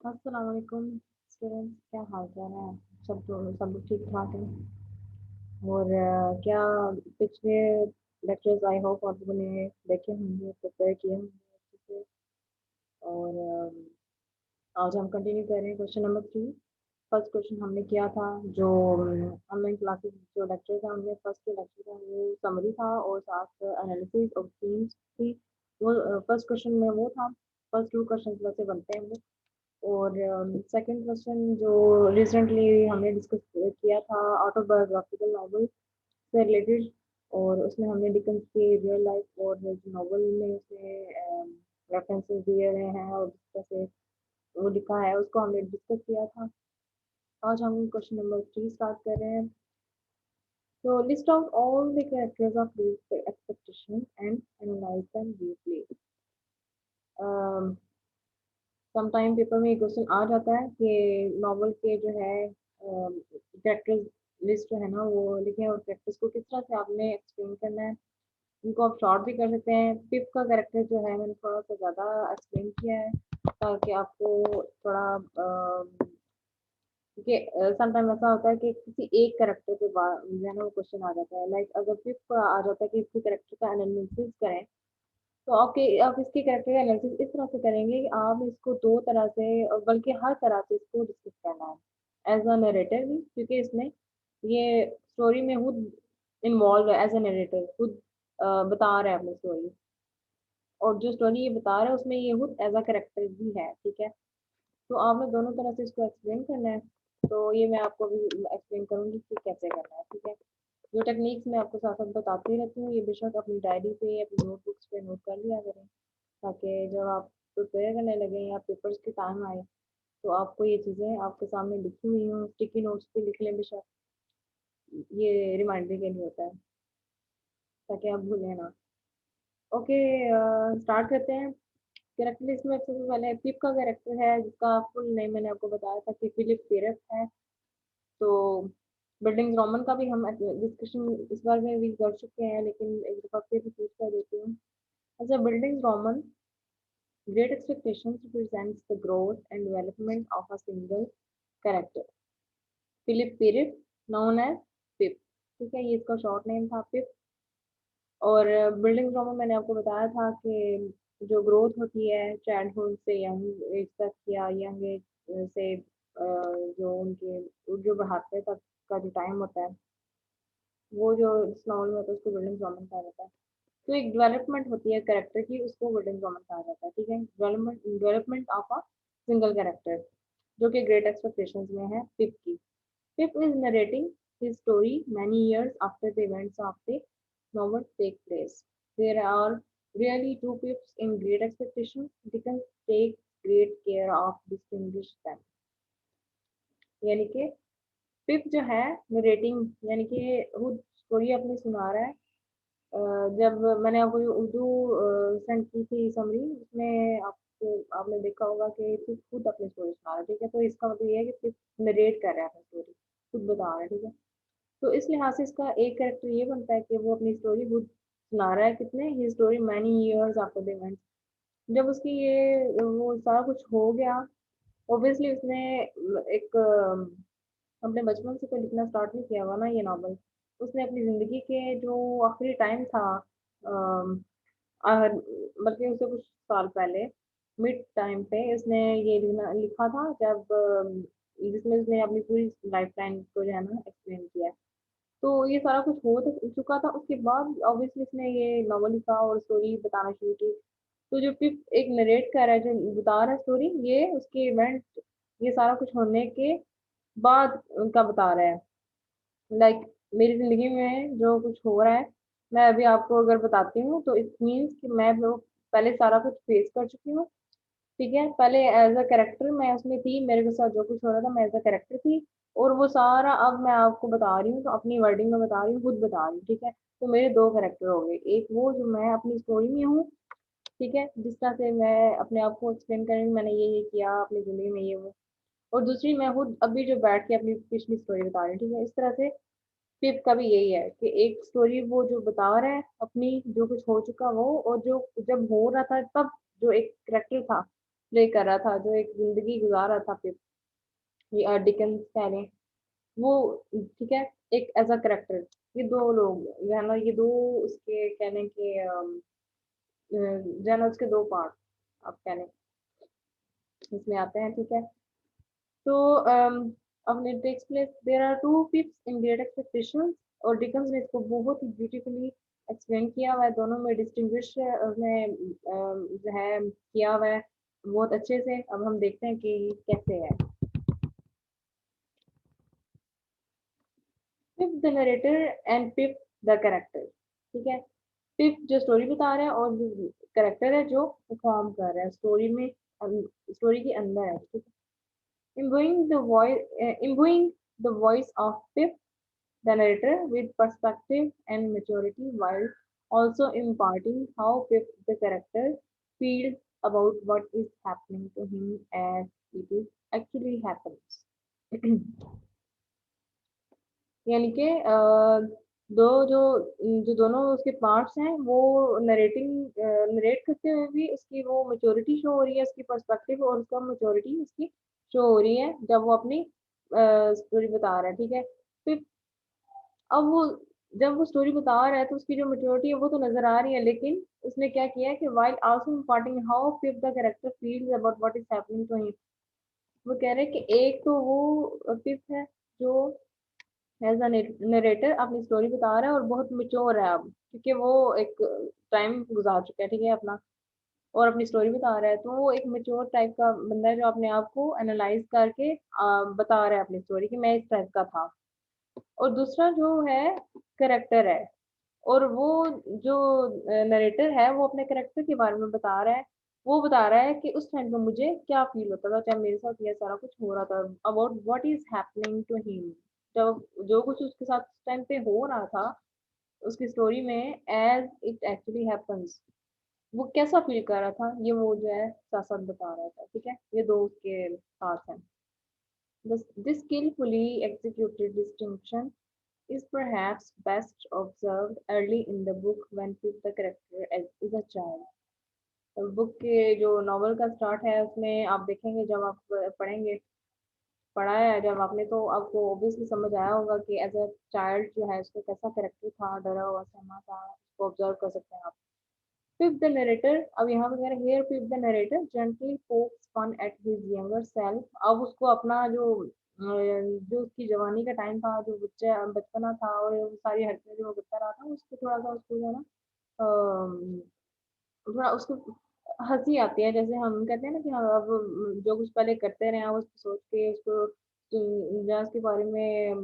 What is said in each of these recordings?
अस्सलाम वालेकुम स्टूडेंट्स, क्या हाल चाल है? सब लोग ठीक ठाक हैं। और क्या पिछले लेक्चर्स आई होप आप लोगों ने देखे होंगे, प्रिपेयर किए होंगे अच्छे से। और आज हम कंटिन्यू कर रहे हैं क्वेश्चन नंबर 3। फर्स्ट क्वेश्चन हमने किया था, जो ऑनलाइन क्लासेस जो लेक्चर था उनमें फर्स्ट जो लेक्चर था वो समरी था और साथ एनालिसिस ऑफ थीम्स थी। वो फर्स्ट क्वेश्चन में वो था। फर्स्ट टू क्वेश्चन वैसे बनते हैं वो। और सेकंड क्वेश्चन जो रिसेंटली हमने डिस्कस किया था, ऑटोबायोग्राफिकल नॉवल से रिलेटेड। और उसमें हमने डिकन्स की रियल लाइफ और जो नॉवल में उसने रेफरेंसेस दिए हुए हैं और जिस तरह से वो लिखा है उसको हमने डिस्कस किया था। आज हम क्वेश्चन नंबर 3 स्टार्ट कर रहे हैं। तो list out all the characters of expectation and analyse them deeply. Sometime paper में ये क्वेश्चन आ जाता है कि नॉवल के जो है कैरेक्टर्स लिस्ट जो है ना वो लिखे और कैरेक्टर्स को किस तरह से आपने एक्सप्लेन करना है। इनको आप शॉर्ट भी कर सकते हैं। पिप का कैरेक्टर जो है मैंने थोड़ा सा ज़्यादा एक्सप्लेन किया है ताकि आपको थोड़ा क्योंकि समटाइम ऐसा होता है कि किसी एक कैरेक्टर पे जो है ना वो क्वेश्चन आ जाता है। लाइक अगर पिप आ जाता है कि इसके कैरेक्टर का एनालिसिस करें, तो आप इसके कैरेक्टर का एनालिसिस इस तरह से करेंगे कि आप इसको दो तरह से और बल्कि हर तरह से इसको डिस्कस करना है। एज अ नरेटर भी, क्योंकि इसमें ये स्टोरी में खुद इन्वॉल्व है, एज अ नरेटर खुद बता रहा है अपनी स्टोरी। और जो स्टोरी ये बता रहा है उसमें ये खुद एज अ कैरेक्टर भी है, ठीक है। तो आपने दोनों तरह से इसको एक्सप्लेन करना है। तो ये मैं आपको अभी एक्सप्लेन करूंगी कि कैसे करना है, ठीक है। जो टेक्निक्स मैं आपको साथ साथ बताती रहती हूँ, ये बेशक अपनी डायरी पे अपनी नोटबुक्स पे नोट कर लिया करें, ताकि जब आप प्रिपेयर करने लगे या पेपर्स के टाइम आए तो आपको ये चीज़ें आपके सामने लिखी हुई हों। स्टिकी नोट्स पे लिख लें बेशक, ये रिमाइंडर के लिए होता है ताकि आप भूलें ना। ओके, स्टार्ट करते हैं। कैरेक्टर लिस्ट में सबसे पहले पिप का कैरेक्टर है, जिसका फुल नेम मैंने आपको बताया था कि फिलिप पेरेस है। तो बिल्डिंग रोमन का भी हम डिस्कशन इस बार में भी कर चुके हैं, लेकिन एक दफ़ा फिर रिपीट कर देती हूँ। अच्छा, building Roman Great Expectations represents the growth and development of a single character. Philip Pirrip, known as Pip, ठीक है, ये इसका शॉर्ट नेम था पिप। और बिल्डिंग ड्रामा मैंने आपको बताया था कि जो ग्रोथ होती है चाइल्डहुड से यंग एज तक या यंग एज से जो उनके जो बुढ़ापे तक का जो टाइम होता है, वो जो इस नॉवल में होता है उसको बिल्डिंग ड्रामा कहा जाता है। तो एक डेवलपमेंट होती है कैरेक्टर की, उसको बिल्डिंग ड्रामा कहा जाता है, ठीक है। Development of a single character, जो कि ग्रेट एक्सपेक्टेशंस में है पिप की। Pip is narrating his story many years after the events of the novel take place. There are really two Pips in Great Expectations. Dickens takes great care of distinguish them. यानी कि पिप जो है narrating, यानी कि खुद story अपनी सुना रहा है। जब मैंने आपको जो उर्दू सेंड की थी समरी, उसमें आपको आपने देखा होगा कि पिप खुद अपनी स्टोरी सुना रहा है, ठीक है। तो इसका मतलब ये है कि पिप नरेट कर रहा है अपनी स्टोरी, खुद बता रहा है, ठीक है। तो इस लिहाज से इसका एक कैरेक्टर ये बनता है कि वो अपनी स्टोरी खुद सुना रहा है। कितने ही story many years after the event, जब उसकी ये वो सारा कुछ हो गया। ऑब्वियसली उसने एक अपने बचपन से तो लिखना स्टार्ट नहीं किया हुआ ना ये नॉवल। उसने अपनी ज़िंदगी के जो आखिरी टाइम था, अम, बल्कि उससे कुछ साल पहले मिड टाइम पे उसने ये लिखा था, जब जिसमें उसने अपनी पूरी लाइफ लाइन को जो है ना एक्सप्लेन किया है। तो ये सारा कुछ हो तो चुका था, उसके बाद ऑब्वियसली इसने ये नॉवल लिखा और स्टोरी बताना शुरू की। तो जो फिर एक नरेट कर रहा है, जो बता रहा है स्टोरी, ये उसके इवेंट, ये सारा कुछ होने के बाद उनका बता रहा है। लाइक मेरी ज़िंदगी में जो कुछ हो रहा है, मैं अभी आपको अगर बताती हूँ तो इट मीन्स कि मैं वो पहले सारा कुछ फेस कर चुकी हूँ, ठीक है। पहले एज़ अ कैरेक्टर मैं उसमें थी, मेरे के साथ जो कुछ हो रहा था मैं एज़ अ कैरेक्टर थी। और वो सारा अब मैं आपको बता रही हूँ, तो अपनी वर्डिंग में बता रही हूँ, खुद बता रही हूँ, ठीक है। तो मेरे 2 कैरेक्टर हो गए, एक वो जो मैं अपनी स्टोरी में हूँ, ठीक है, जिस तरह से मैं अपने आप को एक्सप्लेन कर रही हूँ, मैंने ये किया अपनी ज़िंदगी में ये वो। और दूसरी मैं खुद अभी जो बैठ के अपनी पिछली स्टोरी बता रही हूँ, ठीक है। इस तरह से फिर का भी यही है कि एक स्टोरी वो जो बता रहा है अपनी, जो कुछ हो चुका वो, और जो जब हो रहा था तब जो एक कैरेक्टर था, प्ले कर रहा था, जो एक जिंदगी गुजार रहा था पिप, ये डिकेंस कह लें, वो ठीक है, एक एज अ करेक्टर, ये दो लोग जो है ना, ये दो उसके कहने के जो है ना उसके दो पार्ट आप कहने इसमें आते हैं, ठीक है। तो अपने text place there are two Pips in Great Expectations, और डिकन्स ने इसको बहुत ही ब्यूटीफुली एक्सप्लेन किया हुआ है, दोनों में डिस्टिंग्विश उसने जो है किया हुआ है बहुत अच्छे से। अब हम देखते हैं कि कैसे है। Pip the narrator and Pip the character, ठीक है। पिप जो स्टोरी बता रहा है और जो कैरेक्टर है जो परफॉर्म कर रहा है स्टोरी में, स्टोरी के अंदर है, ठीक है। imbuing the voice of Pip the narrator with perspective and maturity, while also imparting how Pip the character feels about what is happening to him as it is actually happens. यानी कि दो जो जो दोनों उसके पार्ट्स हैं वो narrate करते हुए भी उसकी वो मैच्योरिटी शो हो रही है, उसकी पर्सपेक्टिव और उसका मैच्योरिटी उसकी शो हो रही है जब वो अपनी स्टोरी बता रहा है, ठीक है। फिर अब वो जब वो स्टोरी बता रहा है तो उसकी जो मैच्योरिटी है वो तो नजर आ रही है, लेकिन उसने क्या किया है कि while also imparting how Pip the character feels about what is happening to him, वो कह रहे हैं कि एक तो वो पिप है जो एज अ नरेटर अपनी स्टोरी बता रहा है और बहुत मेच्योर है अब, क्योंकि वो एक टाइम गुजार चुका है, ठीक है अपना, और अपनी स्टोरी बता रहा है, तो वो एक मेच्योर टाइप का बंदा है जो अपने आप को एनालाइज करके बता रहा है अपनी स्टोरी कि मैं इस टाइप का था। और दूसरा जो है करेक्टर है, और वो जो नरेटर है वो अपने करेक्टर के बारे में बता रहा है, वो बता रहा है कि उस टाइम पे मुझे क्या फील होता था जब मेरे साथ ये सारा कुछ हो रहा था, about what is happening to him, जब जो कुछ उसके साथ उस टाइम पे हो रहा था उसकी स्टोरी में, एज इट एक्चुअली हैपन्स, वो कैसा फील कर रहा था, ये वो जो है साथ साथ बता रहा था, ठीक है। ये दो उसके पार्ट्स हैं। This skillfully executed distinction is perhaps best observed early in the book when Pip the character is a child. Book के जो नॉवल का स्टार्ट है उसमें आप देखेंगे, जब आप पढ़ेंगे, पढ़ा है जब आपने, तो आपको ऑब्वियसली समझ आया होगा कि एज अ चाइल्ड जो है उसका कैसा करेक्टर था, डरा हुआ सहमा था, उसको ऑब्जर्व कर सकते हैं आप। Pip the narrator, अब यहाँ पे कह रहे हैं here Pip the narrator gently pokes fun at his younger self, अब उसको अपना जो उसकी जवानी का टाइम था, जो बच्चा बचपना था और वो सारी हरकतें जो वो करता रहा था, उसको थोड़ा सा उसको जो है ना थोड़ा उसको हंसी आती है, जैसे हम कहते हैं ना कि हाँ अब जो कुछ पहले करते रहे हैं उसको सोच के उसको जहाँ उसके बारे में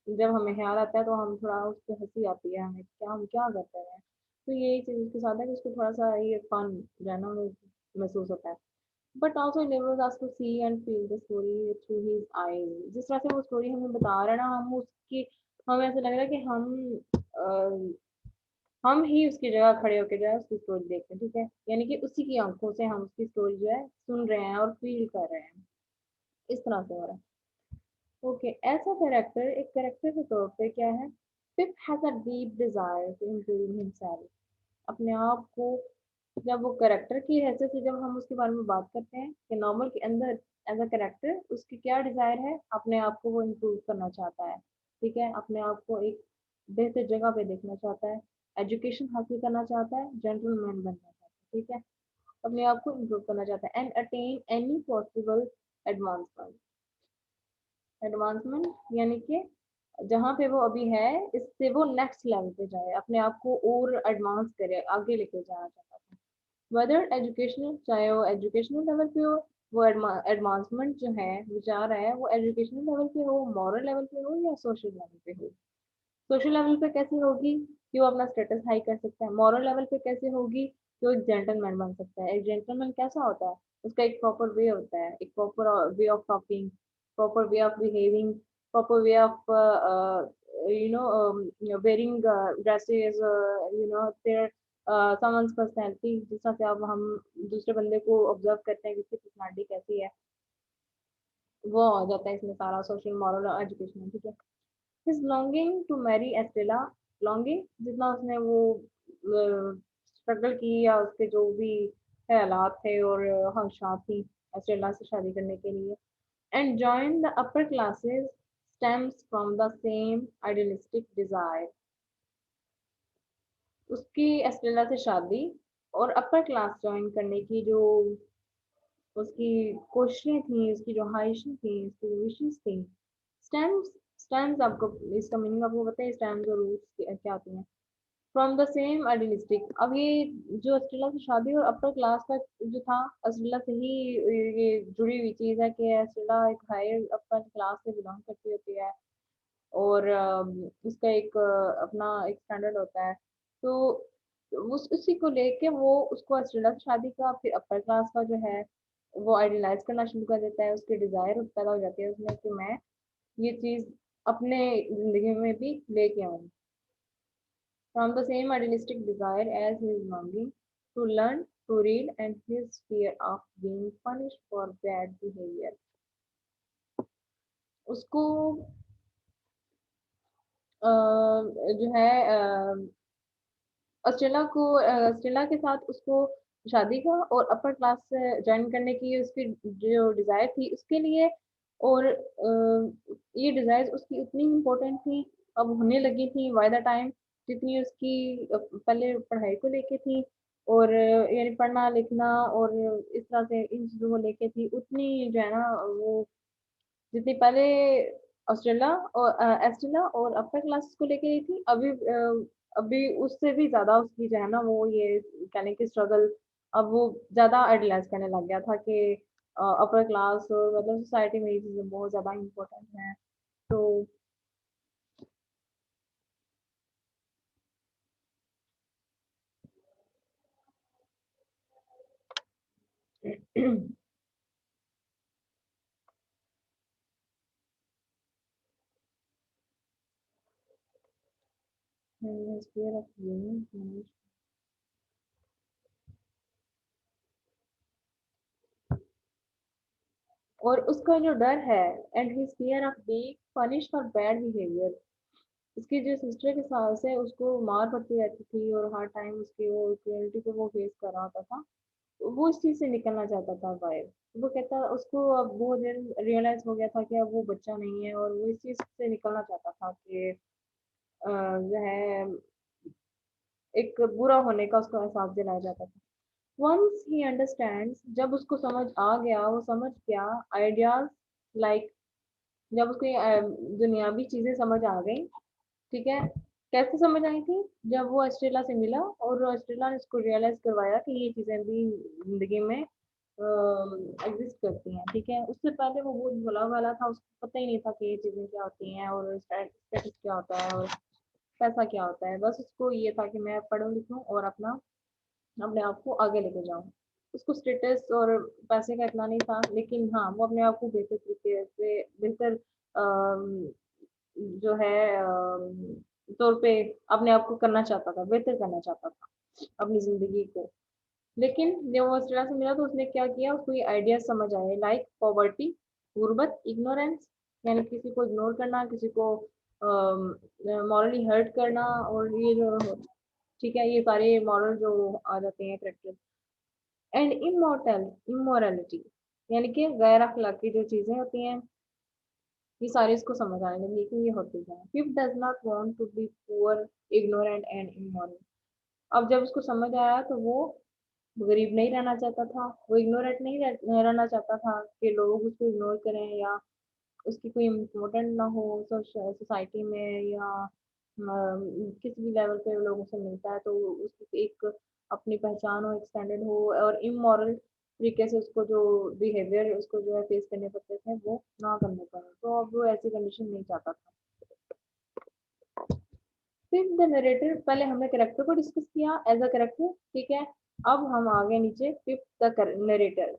जब हमें ख्याल आता है तो हम थोड़ा उस पर हंसी आती है, हमें क्या हम क्या करते रहे हैं, तो यही चीज़ उसके साथ है कि उसको थोड़ा सा ये फन जो है ना वो महसूस होता है। But also enables us to see and feel the story through his eyes, जिस तरह से वो स्टोरी हमें बता रहा है ना, हम उसकी हमें ऐसा लग रहा है कि हम ही उसकी जगह खड़े होके जो है उसकी स्टोरी देखते हैं, ठीक है, यानी कि उसी की आंखों से हम उसकी स्टोरी जो है सुन रहे हैं और फील कर रहे हैं, इस तरह से हो रहा है। ओके, ऐसा कैरेक्टर एक कैरेक्टर के तौर पे क्या है, Pip has a deep desire to improve himself, अपने आप को, जब वो कैरेक्टर की हैसियत से जब हम उसके बारे में बात करते हैं कि नॉर्मल के अंदर एज अ कैरेक्टर उसकी क्या डिजायर है, अपने आप को वो इम्प्रूव करना चाहता है, ठीक है, अपने आप को एक बेहतर जगह पे देखना चाहता है, एजुकेशन हासिल करना चाहता है, जेंटलमैन बनना चाहता है, ठीक है, अपने आप को इम्प्रूव करना चाहता है, and attain any possible advancement, advancement यानी कि जहाँ पे वो अभी है इससे वो नेक्स्ट लेवल पे जाए, अपने आप को और एडवांस करे, आगे लेके जाना चाहता था, वेदर एजुकेशनल, चाहे वो एजुकेशनल लेवल पे हो, वो एडवांसमेंट जो है वो चाह रहा है, वो एजुकेशनल लेवल पे हो, मॉरल लेवल पे हो या सोशल लेवल पे हो। सोशल लेवल पे कैसे होगी कि वो अपना स्टेटस हाई कर सकता है, मॉरल लेवल पे कैसे होगी कि वो एक जेंटलमैन बन सकता है। एक जेंटलमैन कैसा होता है, उसका एक प्रॉपर वे होता है, एक proper way of talking, proper way of behaving, proper way of wearing dresses, there someone's personality, जिस तरह से अब हम दूसरे बंदे को ऑब्जर्व करते हैं कि उसकी पर्सनैलिटी कैसी है, वो आ जाता है इसमें सारा सोशल मॉरल और एजुकेशन, ठीक है। His longing to marry Estella, longing जितना उसने वो स्ट्रगल की या उसके जो भी ख्यालात थे और ख्वाहिशात थी एस्ट्रेला से शादी करने के लिए। And join the upper classes stems from the same idealistic desire. उसकी एस्ट्रेला से शादी और अपर क्लास ज्वाइन करने की जो उसकी कोशिशें थी, उसकी जो ख्वाहिशें थी, उसकी जो विशेस थी। स्टेम्स स्टेम्स आपको इसका मीनिंग आपको पता है, स्टेम्स और रूट्स क्या होती हैं? From the same idealistic. अब ये जो अस्ट्रेला से शादी और अपर क्लास का जो था, अस्ट्रेला से ही ये जुड़ी हुई चीज है कि अस्ट्रेला एक हायर अपर क्लास से बिलोंग करती होती है और उसका एक अपना एक स्टैंडर्ड होता है। तो उस उसी को लेके वो उसको अस्ट्रेला से शादी का फिर अपर क्लास का जो है वो आइडियलाइज करना शुरू कर देता है, उसके डिजायर पैदा हो जाती है उसमें कि मैं ये चीज अपने जिंदगी में भी लेके आऊँ। From the same idealistic desire as his longing to learn, to read, and his fear of being punished for bad behavior. उसको जो है ऑस्ट्रेला के साथ उसको शादी का और अपर क्लास से ज्वाइन करने की उसकी जो डिजायर थी उसके लिए, और ये डिजायर उसकी उतनी इम्पोर्टेंट थी, अब होने लगी थी बाय द टाइम, जितनी उसकी पहले पढ़ाई को लेके थी और यानी पढ़ना लिखना और इस तरह से इन चीजों को लेके थी, उतनी जो है ना वो जितनी पहले ऑस्ट्रेला और एस्ट्रेला और अपर क्लासेस को लेके गई थी, अभी उससे भी ज्यादा उसकी जो है ना वो ये कहने की स्ट्रगल, अब वो ज्यादा आइडियलाइज करने लग गया था कि अपर क्लास और मतलब सोसाइटी में ये चीजें बहुत ज्यादा इम्पोर्टेंट हैं। तो fear of being punished। और उसका जो डर है, and his fear of being punish for bad behaviour. उसकी जो सिस्टर के सास है उसको मार पड़ती रहती थी और हर टाइम उसकी वो इक्वलिटी को वो फेस कर रहा होता था, तो वो इस चीज से निकलना चाहता था बाहर। वो कहता उसको अब वो दिन रियलाइज हो गया था कि अब वो बच्चा नहीं है और वो इस चीज से निकलना चाहता था कि जो है एक बुरा होने का उसको एहसास दिलाया जाता था। वंस ही अंडरस्टैंड्स, जब उसको समझ आ गया, वो समझ गया आइडियाज लाइक, जब उसको ये दुनियावी चीजें समझ आ गई, ठीक है। कैसे समझ आई थी? जब वो ऑस्ट्रेलिया से मिला और ऑस्ट्रेलिया ने उसको रियलाइज करवाया कि ये चीजें भी जिंदगी में एग्जिस्ट करती हैं, ठीक है। उससे पहले वो बहुत भोला भाला था, उसको पता ही नहीं था कि ये चीजें क्या होती हैं और स्टेटस क्या होता है और पैसा क्या होता है। बस उसको ये था कि मैं पढ़ूं लिखूं और अपना अपने आप को आगे लेके जाऊं। उसको स्टेटस और पैसे का इतना नहीं था, लेकिन हाँ वो अपने आप को बेहतर तरीके से बेहतर जो है तौर पे अपने आप को करना चाहता था, बेहतर करना चाहता था अपनी जिंदगी को। लेकिन जब वो ऑस्ट्रेलिया से मिला तो उसने क्या किया, उसको ये आइडिया समझ आए लाइक पॉवर्टी, गुर्बत, इग्नोरेंस, यानी किसी को इग्नोर करना, किसी को मॉरली हर्ट करना, और ये जो ठीक है ये सारे मॉरल जो आ जाते हैं करेक्टर। एंड इमोर्टल इमोरलिटी, यानी कि गैर अखलाकी जो चीजें होती हैं, ये सारे इसको समझ आने लगे कि ये होती है। Fifth does not want to be poor, ignorant and immoral. अब जब उसको समझ आया तो वो गरीब नहीं रहना चाहता था, वो इग्नोरेंट नहीं रहना चाहता था कि लोग उसको इग्नोर करें या उसकी कोई इम्पोर्टेंट ना हो सोसाइटी में, या किसी भी लेवल पे लोगों से मिलता है तो उसकी एक अपनी पहचान हो, एक स्टैंडर्ड हो, और इमोरल तरीके से उसको जो बिहेवियर उसको जो है फेस करने पड़ते थे वो ना करने पड़े, तो अब वो ऐसी कंडीशन नहीं चाहता था। फिर द नरेटर, पहले हमने करेक्टर को डिस्कस किया एज अ करेक्टर, ठीक है। अब हम आगे नीचे फिफ्थ द नरेटर।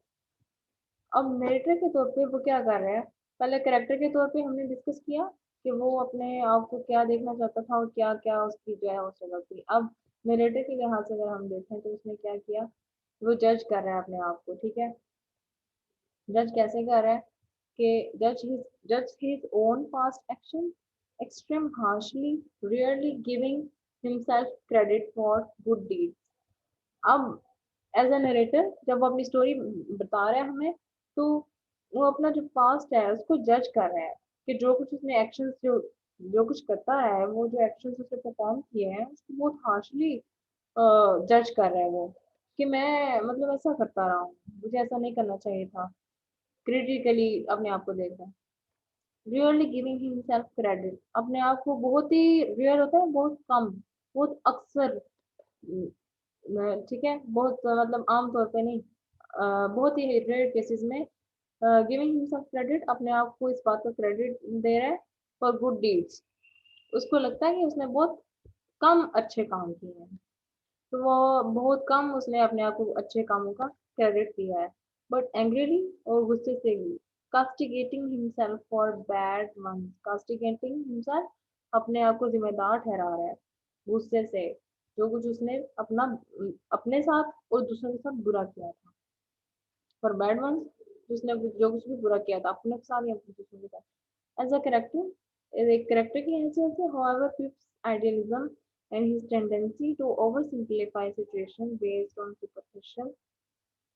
अब नरेटर के तौर पे वो क्या कर रहा है? पहले कैरेक्टर के तौर पे हमने डिस्कस किया कि वो अपने आप को क्या देखना चाहता था और क्या क्या उसकी जो है वो स्ट्रगल थी। अब नरेटर के लिहाज से अगर हम देखें तो उसने क्या किया, वो जज कर रहा है अपने आप को, ठीक है। जज कैसे कर रहा है कि जज his own past action extreme harshly, rarely giving himself credit for good deeds. अब एज अ नरेटर जब वो अपनी स्टोरी बता रहा है हमें, तो वो अपना जो पास्ट है उसको जज कर रहा है कि जो कुछ उसने एक्शंस जो जो कुछ करता है, वो जो एक्शंस उसने परफॉर्म किए हैं उसको बहुत हार्शली जज कर रहा है वो, कि मैं मतलब ऐसा करता रहा हूँ, मुझे ऐसा नहीं करना चाहिए था, क्रिटिकली अपने आप को देख रहा है। रियरली गिविंग हिमसेल्फ क्रेडिट, अपने आप को बहुत ही रियर होता है, बहुत कम, बहुत अक्सर, ठीक है, बहुत मतलब आम तौर पे नहीं, बहुत ही रेयर केसेस में गिविंग हिमसेल्फ क्रेडिट, अपने आप को इस बात का क्रेडिट दे रहा है फॉर गुड डीड्स, उसको लगता है कि उसने बहुत कम अच्छे काम किए हैं, तो वो बहुत कम उसने अपने आप को अच्छे कामों का क्रेडिट दिया है। बट एंग्रीली, और गुस्से से भी, castigating himself for bad ones, castigating himself, अपने आप को जिम्मेदार ठहरा रहा है गुस्से से, जो कुछ उसने अपना अपने साथ और दूसरों के साथ बुरा किया था, फॉर बैड वंस, जिसने जो कुछ भी बुरा किया था अपने साथ या अपने दूसरों के साथ। एज अ कैरेक्टर, एक कैरेक्टर की हैसियत से, however Pip's idealism and his tendency to oversimplify situation based on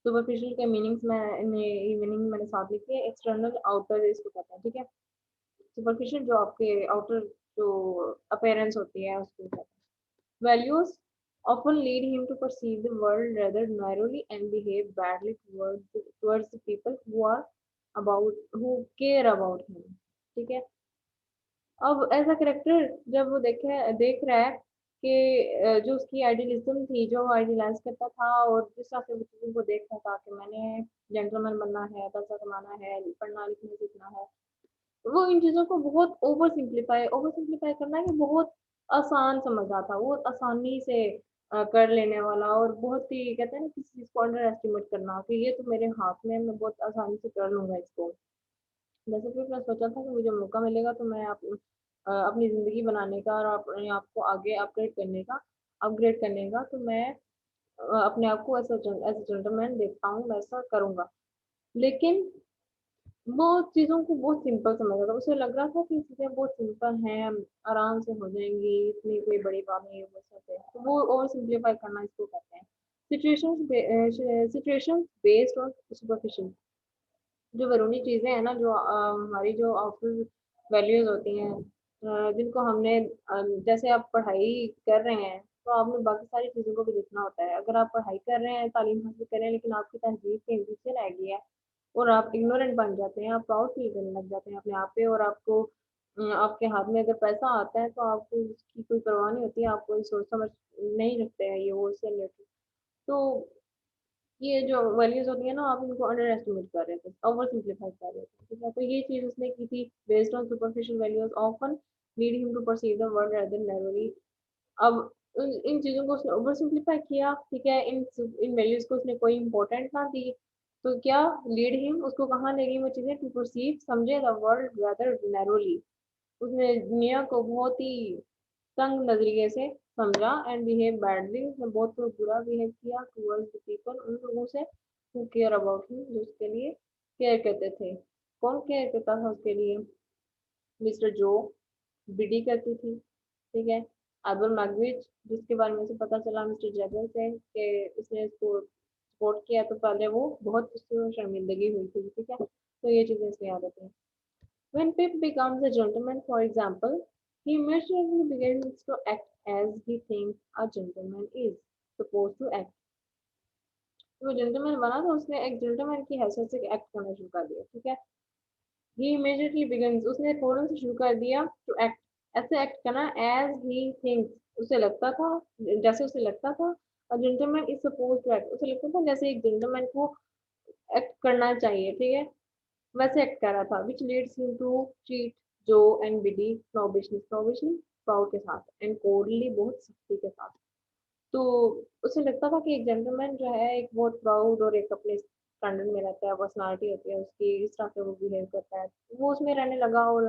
superficial के मीनिंग्स में मीनिंग मैंने साथ लिखी है, एक्सटर्नल आउटर इसको कहते हैं, ठीक है, सुपरफिशियल जो आपके आउटर जो अपीयरेंस होती है उसको कहते हैं। Values often lead him to perceive the world rather narrowly and behave badly towards the people who care about him, ठीक है। अब ऐसा करेक्टर जब वो देख रहा है कि जो उसकी आइडियलिज्म थी, जो आइडियलाइज करता था और जिस तरह से वो चीज़ों को देखता था कि मैंने जेंटलमैन बनना है, पैसा कमाना है, पढ़ना लिखना सीखना है, वो इन चीज़ों को बहुत ओवर सिंप्लीफाई करना है कि बहुत आसान समझ आता, बहुत आसानी से कर लेने वाला, और बहुत ही कहते हैं ना किसी चीज़ को अंडर एस्टिमेट करना कि ये तो मेरे हाथ में है, मैं बहुत आसानी से कर लूंगा इसको। वैसे फिर मैं सोचा था कि मुझे मौका मिलेगा तो मैं अपनी ज़िंदगी बनाने का और अपने आप को आगे अपग्रेड करने का, तो मैं अपने आप को एज अ जेंटलमैन देखता हूँ, मैं ऐसा करूँगा। लेकिन वो चीज़ों को बहुत सिंपल समझ रहा था, उसे लग रहा था कि चीज़ें बहुत सिंपल हैं, आराम से हो जाएँगी, इतनी कोई बड़ी बात नहीं है वो सब है। तो वो ओवर सिम्प्लीफाई करना इसको कहते हैं। सिचुएशंस बेस्ड ऑन सुपरफिशियल, जो बैरूनी चीज़ें हैं ना, जो हमारी जो आउटफुल वैल्यूज़ होती हैं, जिनको हमने जैसे आप पढ़ाई कर रहे हैं, तो आपने बाकी सारी चीज़ों को भी देखना होता है। अगर आप पढ़ाई कर रहे हैं, तालीम हासिल कर रहे हैं, लेकिन आपकी तहज़ीब कहीं पीछे रह गई है और आप इग्नोरेंट बन जाते हैं, आप प्राउड फ़ील करने लग जाते हैं अपने आप पे, और आपको आपके हाथ में अगर पैसा आता है, तो आपको उसकी कोई परवाह नहीं होती है, आप कोई सोच समझ नहीं रखते हैं ये वो उससे रिलेटेड। तो ये जो वैल्यूज होती है ना, आप इनको अंडर एस्टिमेट कर रहे थे, ओवर सिंप्लीफाई कर रहे थे, ठीक है। तो ये चीज उसने की थी, based on superficial values often lead him to perceive the world rather narrowly. अब इन चीजों को उसने ओवर सिंप्लीफाई किया, ठीक है, इन वैल्यूज को उसने कोई इंपॉर्टेंट ना दी, तो क्या लीड हिम, उसको कहाँ ले गई वो चीजें, टू परसीव, समझे द वर्ल्ड रेदर नैरोली, उसने दुनिया को बहुत ही तंग नजरिए से समझा, एंड बिहेव बैडली, उसने बहुत बुरा बिहेव किया टूवर्ड्स द पीपल, उन लोगों से हु केयर अबाउट हिम, जो उसके लिए केयर करते थे। कौन केयर करता था उसके लिए? मिस्टर जो, बीडी करती थी, ठीक है, एबल मैग्विच, जिसके बारे में से पता चला मिस्टर जेबल से कि इसने इसको सपोर्ट किया, तो पहले वो बहुत उसको शर्मिंदगी हुई थी, ठीक है, तो ये चीजें इसमें याद आती हैं। When Pip becomes a gentleman, for example, he immediately begins to act as he thinks a gentleman is supposed to act. तो जेंटलमैन बना तो उसने एक जेंटलमैन की हैसियत से एक्ट करना शुरू कर दिया, ठीक है। ही इमीडिएटली बिगिंस, उसने फौरन से शुरू कर दिया टू एक्ट, ऐसे एक्ट करना, एज ही थिंक्स, उसे लगता था, जैसे उसे लगता था, a gentleman is suppose to act, उसे लगता था जैसे एक जेंटलमैन को एक्ट करना चाहिए, ठीक है, वैसे एक्ट कर रहा था, which leads him to cheat Joe and Biddy snobbishly proud के साथ, एंड कोल्डली बहुत सख्ती के साथ। तो उसे लगता था कि एक जेंटलमैन जो है एक बहुत प्राउड और एक अपने स्टैंडर्ड में रहता है, पर्सनालिटी होती है उसकी, इस तरह से वो बिहेव करता है, वो उसमें रहने लगा, और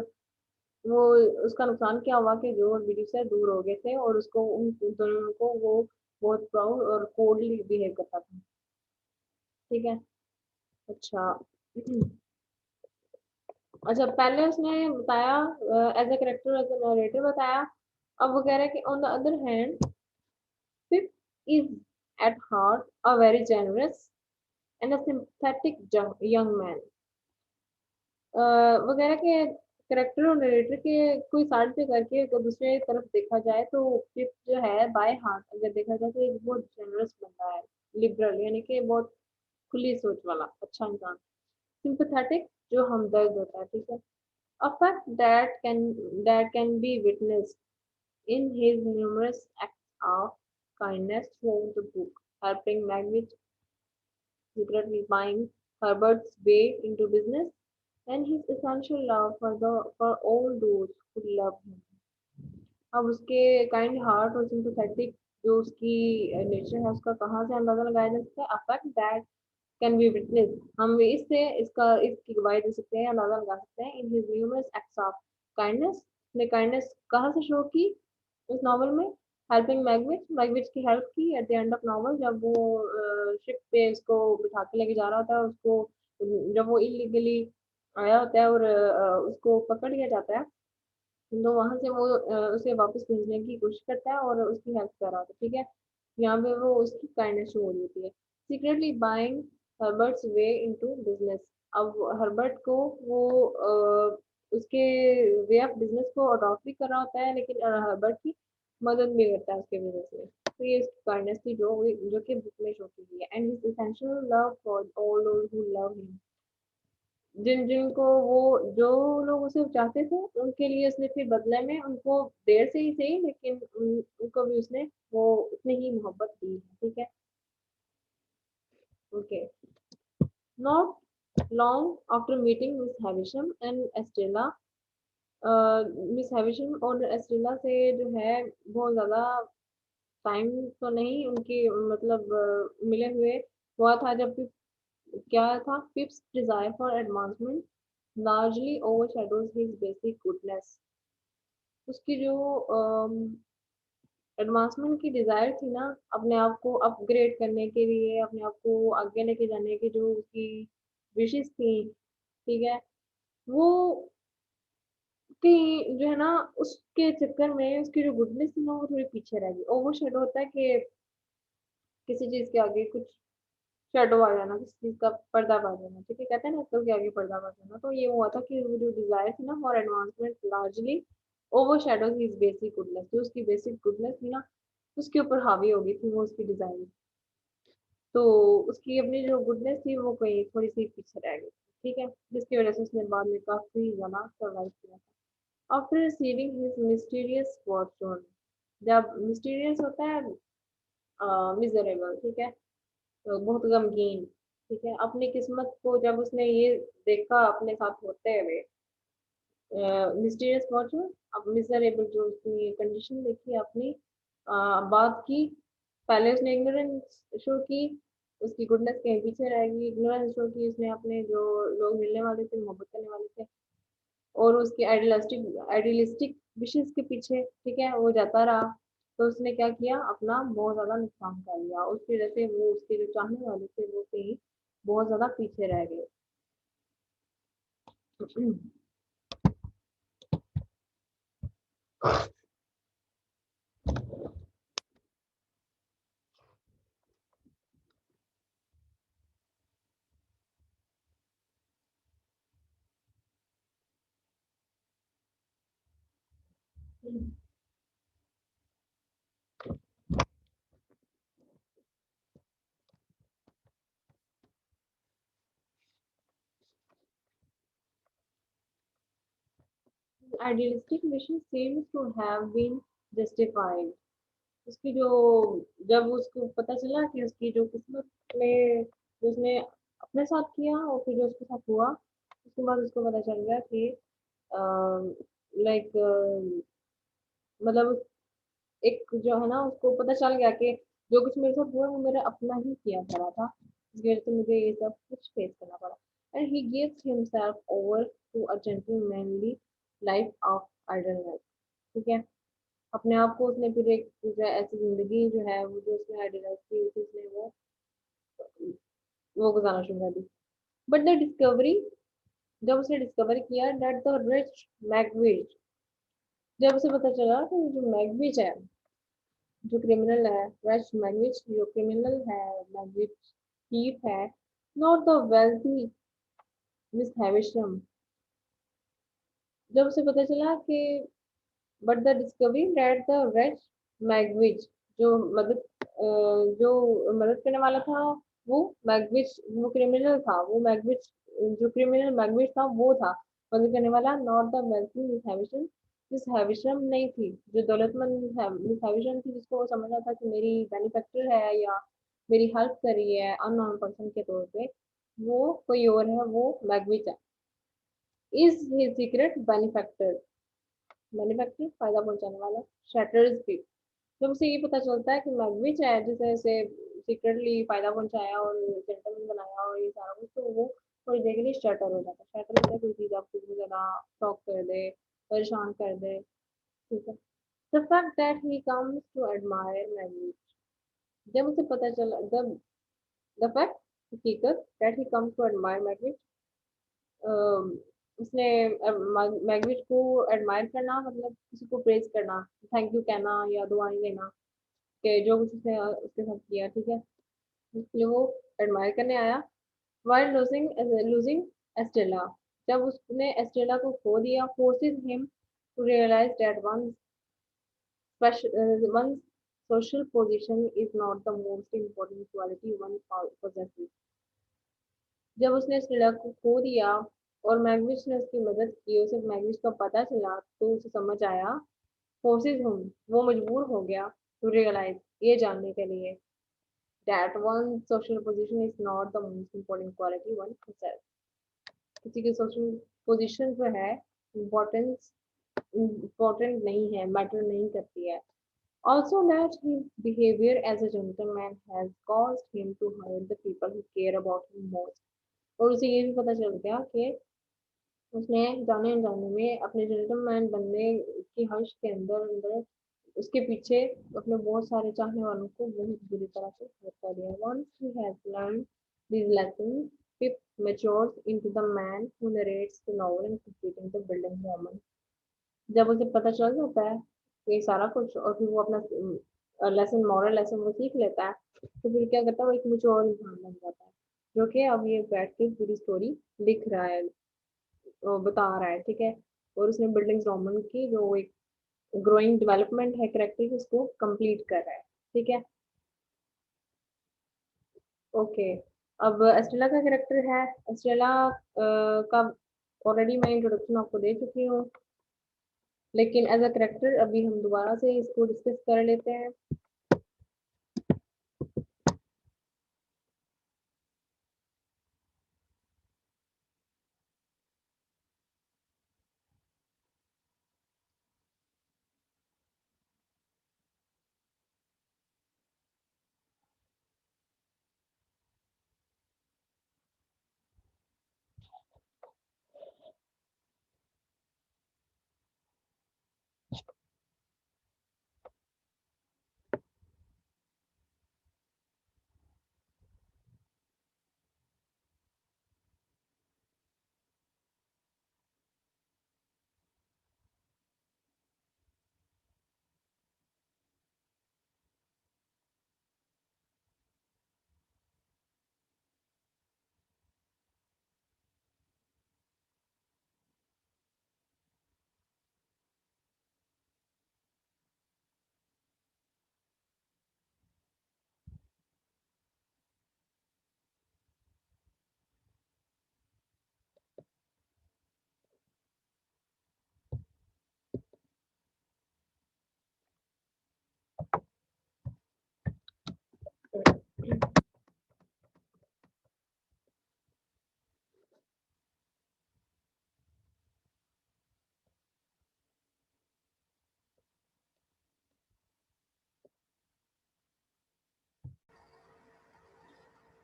वो उसका नुकसान क्या हुआ कि जो और बिडी से दूर हो गए थे, और उसको उन दोनों को वो बहुत प्राउड और कोल्डली बिहेव करता था, ठीक है। अच्छा अच्छा, पहले उसने बताया as a character, as a narrator बताया, अब वो कह रहा है कि on the other hand Pip is at heart a very generous and a sympathetic young man. वगैरह के करेक्टर और नरेटर के कोई साइड पे करके अगर दूसरे तरफ देखा जाए तो पिप जो है बाय हार्ट अगर देखा जाए तो एक बहुत जनरस बंदा है, लिबरल यानी कि बहुत खुली सोच वाला अच्छा इंसान। सिंपैथेटिक जो हमदर्द होता है, ठीक है। A fact that can be witnessed in his numerous acts of kindness throughout the book, helping Magwitch secretly buying Herbert's way into business, and his essential love for all those who love him. अब उसके kind heart और sympathetic जो उसकी nature है उसका कहाँ से अंदाजा लगाया जा सकता है? Affect that can be witness, हम इससे इसकी गवाही दे सकते हैं, अंदाजा लगा सकते हैं। In his numerous acts of kindness, ने काइंडनेस कहाँ से शो की इस नॉवल में? हेल्पिंग मैगविच, मैगविच की हेल्प की at the end of novel, जब वो शिप पे उसको बिठा के लेके जा रहा होता है उसको, जब वो इलीगली आया होता है और उसको पकड़ लिया जाता है, तो वहां से वो उसे वापस भेजने की कोशिश करता है और उसकी हेल्प कर रहा होता है, ठीक है। यहाँ पे वो उसकी काइंडनेस शो हो रही होती है। सीक्रेटली बाइंग हर्बर्ट्स वे इनटू बिजनेस, अब हर्बर्ट को वो उसके वे ऑफ बिजनेस को अडॉप्ट भी कर रहा होता है, लेकिन हर्बर्ट की मदद भी करता है उसके बिजनेस में। तो ये उसकी काइंडनेस थी जो कि बुक में शो की गई है। And his essential love for all those who love him, जिन जिनको वो जो लोग उसे चाहते थे उनके लिए उसने फिर बदले में उनको देर से ही सही लेकिन उनको भी उसने वो उतनी ही मोहब्बत दी है, ठीक है। Okay, not long after meeting Miss Havisham and Estella, Miss Havisham और एस्टेला से जो है बहुत ज़्यादा टाइम तो नहीं उनकी मतलब मिले हुए हुआ था, जब क्या था, पिप्स desire for advancement largely overshadows his basic goodness, उसकी जो एडवांसमेंट की डिजायर थी ना, अपने आप को अपग्रेड करने के लिए, अपने आप को आगे लेके जाने की जो उसकी विशेष थी, ठीक है, वो कहीं जो है ना उसके चक्कर में उसकी जो गुडनेस थी ना वो थोड़ी पीछे रह गई। ओवरशैडो होता है कि किसी चीज के आगे कुछ शैडो आ जाना, किसी चीज का पर्दा पड़ जाना, ठीक है, कहते हैं ना अक्ल के आगे पर्दा पड़ जाना। तो ये हुआ था कि वो जो डिजायर थी ना for advancement largely over shadow his basic goodness, जो उसकी बेसिक गुडनेस थी ना उसके ऊपर हावी हो गई थी वो उसकी डिजायर। तो उसकी अपनी जो गुडनेस थी वो कहीं थोड़ी सी पीछे रह गई, ठीक है, जिसकी वजह से उसने बाद में काफी ज्यादा सर्वाइव किया था। After receiving his mysterious Fortune, जब मिस्टीरियस होता है मिजरेबल, ठीक है, तो बहुत गमगीन, ठीक है, अपनी किस्मत को जब उसने ये देखा अपने साथ होते हुए, मिस्टीरियस फॉर्चून, अब मिजरेबल जो उसकी कंडीशन देखी अपनी, बात की, पहले उसने इग्नोरेंस शो की, उसकी गुडनेस कहीं पीछे रह गई, इग्नोरेंस शो की उसने अपने जो लोग मिलने वाले थे मोहब्बत करने वाले थे, और उसकी आइडियलिस्टिक आइडियलिस्टिक विशेष के पीछे, ठीक है, वो जाता रहा। तो उसने क्या किया, अपना बहुत ज्यादा नुकसान कर लिया, उसकी वजह से वो उसके जो चाहने वाले थे वो कहीं बहुत ज्यादा पीछे रह गए। Idealistic mission seems to have been justified, उसकी जो जब उसको पता चला कि उसकी जो किस्मत में जो उसने अपने साथ किया और फिर जो उसके साथ हुआ, उसके बाद उसको पता चल गया कि लाइक मतलब एक जो है ना उसको पता चल गया कि जो कुछ मेरे साथ हुआ वो मेरा अपना ही किया करा था, इसकी वजह से मुझे ये सब कुछ फेस करना पड़ा। And he gives himself over to a gentlemanly life of idleness, ठीक है, अपने आप को उसने फिर एक जो है ऐसी जिंदगी जो है वो जो उसने आइडियलाइज की उसने वो गुजारना शुरू कर दी। बट द डिस्कवरी, जब उसने डिस्कवर किया दैट द रिच मैगविच, जब उसे पता चला कि जो मैगविच है जो क्रिमिनल है, रश मैगविच जो क्रिमिनल है, मैगविच थीफ है, नॉट द वेल्थी मिस हैविशम। जब उसे पता चला कि but the discovery that the red Magwitch जो मदद जो मदद करने वाला था, वो मैगविच वो क्रिमिनल था, वो मैगविच जो क्रिमिनल मैगविच था वो था मदद करने वाला, not the wealthy Miss Havisham. Miss Havisham नहीं थी, जो दौलतमंद है मिस हैविशम थी, जिसको वो समझ रहा था कि मेरी बेनिफैक्टर है या मेरी हेल्प कर रही है अननोन पर्सन के तौर पे, वो कोई और है, वो मैगविच है। Is his secret benefactor, benefactor फायदा पहुंचाने वाला, शैटर्स भी। जब उसे ये पता चलता है कि मैगविच है जिसने उसे सीक्रेटली फायदा पहुंचाया और जेंटलमैन बनाया और ये सारा कुछ, तो वो थोड़ी देर के लिए शटर हो जाता है। शटर होता है कोई चीज आपको बहुत ज्यादा शॉक कर दे, परेशान कर दे, ठीक है। The fact that he comes to admire Magwitch, जब उसे पता चला, जब द फैक्ट हकीकत that he comes to admire Magwitch, उसने मैगविच को एडमायर करना मतलब किसी को प्रेज करना, थैंक यू कहना या दुआएं देना कि जो कुछ उसने उसके साथ किया, ठीक है, इसलिए वो एडमायर करने आया। वाइल लूजिंग लूजिंग एस्टेला, जब उसने एस्टेला को खो दिया, forces him to realise that one's social position is not the most important quality one possesses। जब उसने एस्टेला को खो दिया और मैगविच ने उसकी मदद की, उसे मैगविच का पता चला, तो उसे समझ आया, फोर्सेस हूँ, वो मजबूर हो गया टू रियलाइज, ये जानने के लिए, that one social position is not the most important quality one possess। किसी की सोशल पोजीशन जो है इम्पोर्टेंस इम्पोर्टेंट नहीं है, मैटर नहीं करती है। Also that his behavior as a gentleman has caused him to hurt the people who care about him most। और उसे ये भी पता चल गया कि उसने जाने अनजाने में अपने जेंटलमैन बनने की हर्ष के अंदर अंदर उसके पीछे अपने बहुत सारे चाहने वालों को बहुत बुरी तरह से हurt कर दिया। Once he has learned these lessons, Pip matures into the man who narrates the novel and completing the building woman। जब उसे पता चल जाता है ये सारा कुछ और फिर वो अपना लेसन मॉरल लेसन वो सीख लेता है, तो फिर क्या करता है, वो एक मैच्योर इंसान बन जाता है, जो कि अब ये बैठ के पूरी स्टोरी लिख रहा है, बता रहा है, ठीक है। और उसने बिल्डिंग्स रोमन की जो एक ग्रोइंग डेवलपमेंट है करेक्टर की, उसको कंप्लीट कर रहा है, ठीक है। ओके, अब एस्ट्रेला का करेक्टर है, एस्ट्रेला का ऑलरेडी मैं इंट्रोडक्शन आपको दे चुकी हूँ, लेकिन एज अ करेक्टर अभी हम दोबारा से इसको डिस्कस कर लेते हैं।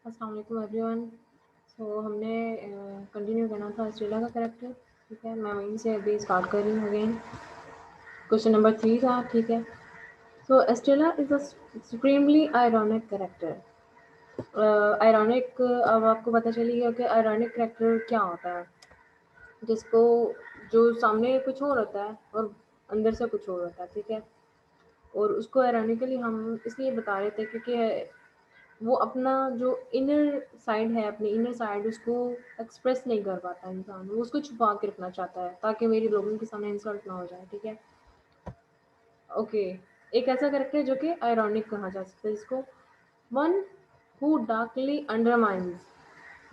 अस्सलाम वालेकुम एवरीवन। सो हमने कंटिन्यू करना था ऑस्ट्रेलिया का करेक्टर, ठीक है, मैं वहीं से अभी स्टार्ट कर रही हूँ अगेन। क्वेश्चन नंबर 3 था, ठीक है। So Estella is a supremely ironic character. Ironic, अब आपको पता चली गया कि आयरॉनिक करेक्टर क्या होता है, जिसको जो सामने कुछ और होता है और अंदर से कुछ और होता है, ठीक है। और उसको आयरॉनिकली हम इसलिए बता रहे थे क्योंकि वो अपना जो इनर साइड है, अपनी इनर साइड उसको एक्सप्रेस नहीं कर पाता इंसान, वो उसको छुपा के रखना चाहता है ताकि मेरे लोगों के सामने इंसल्ट ना हो जाए, ठीक है। ओके, एक ऐसा कैरेक्टर है जो कि आयरॉनिक कहा जा सकता है इसको, one who darkly undermines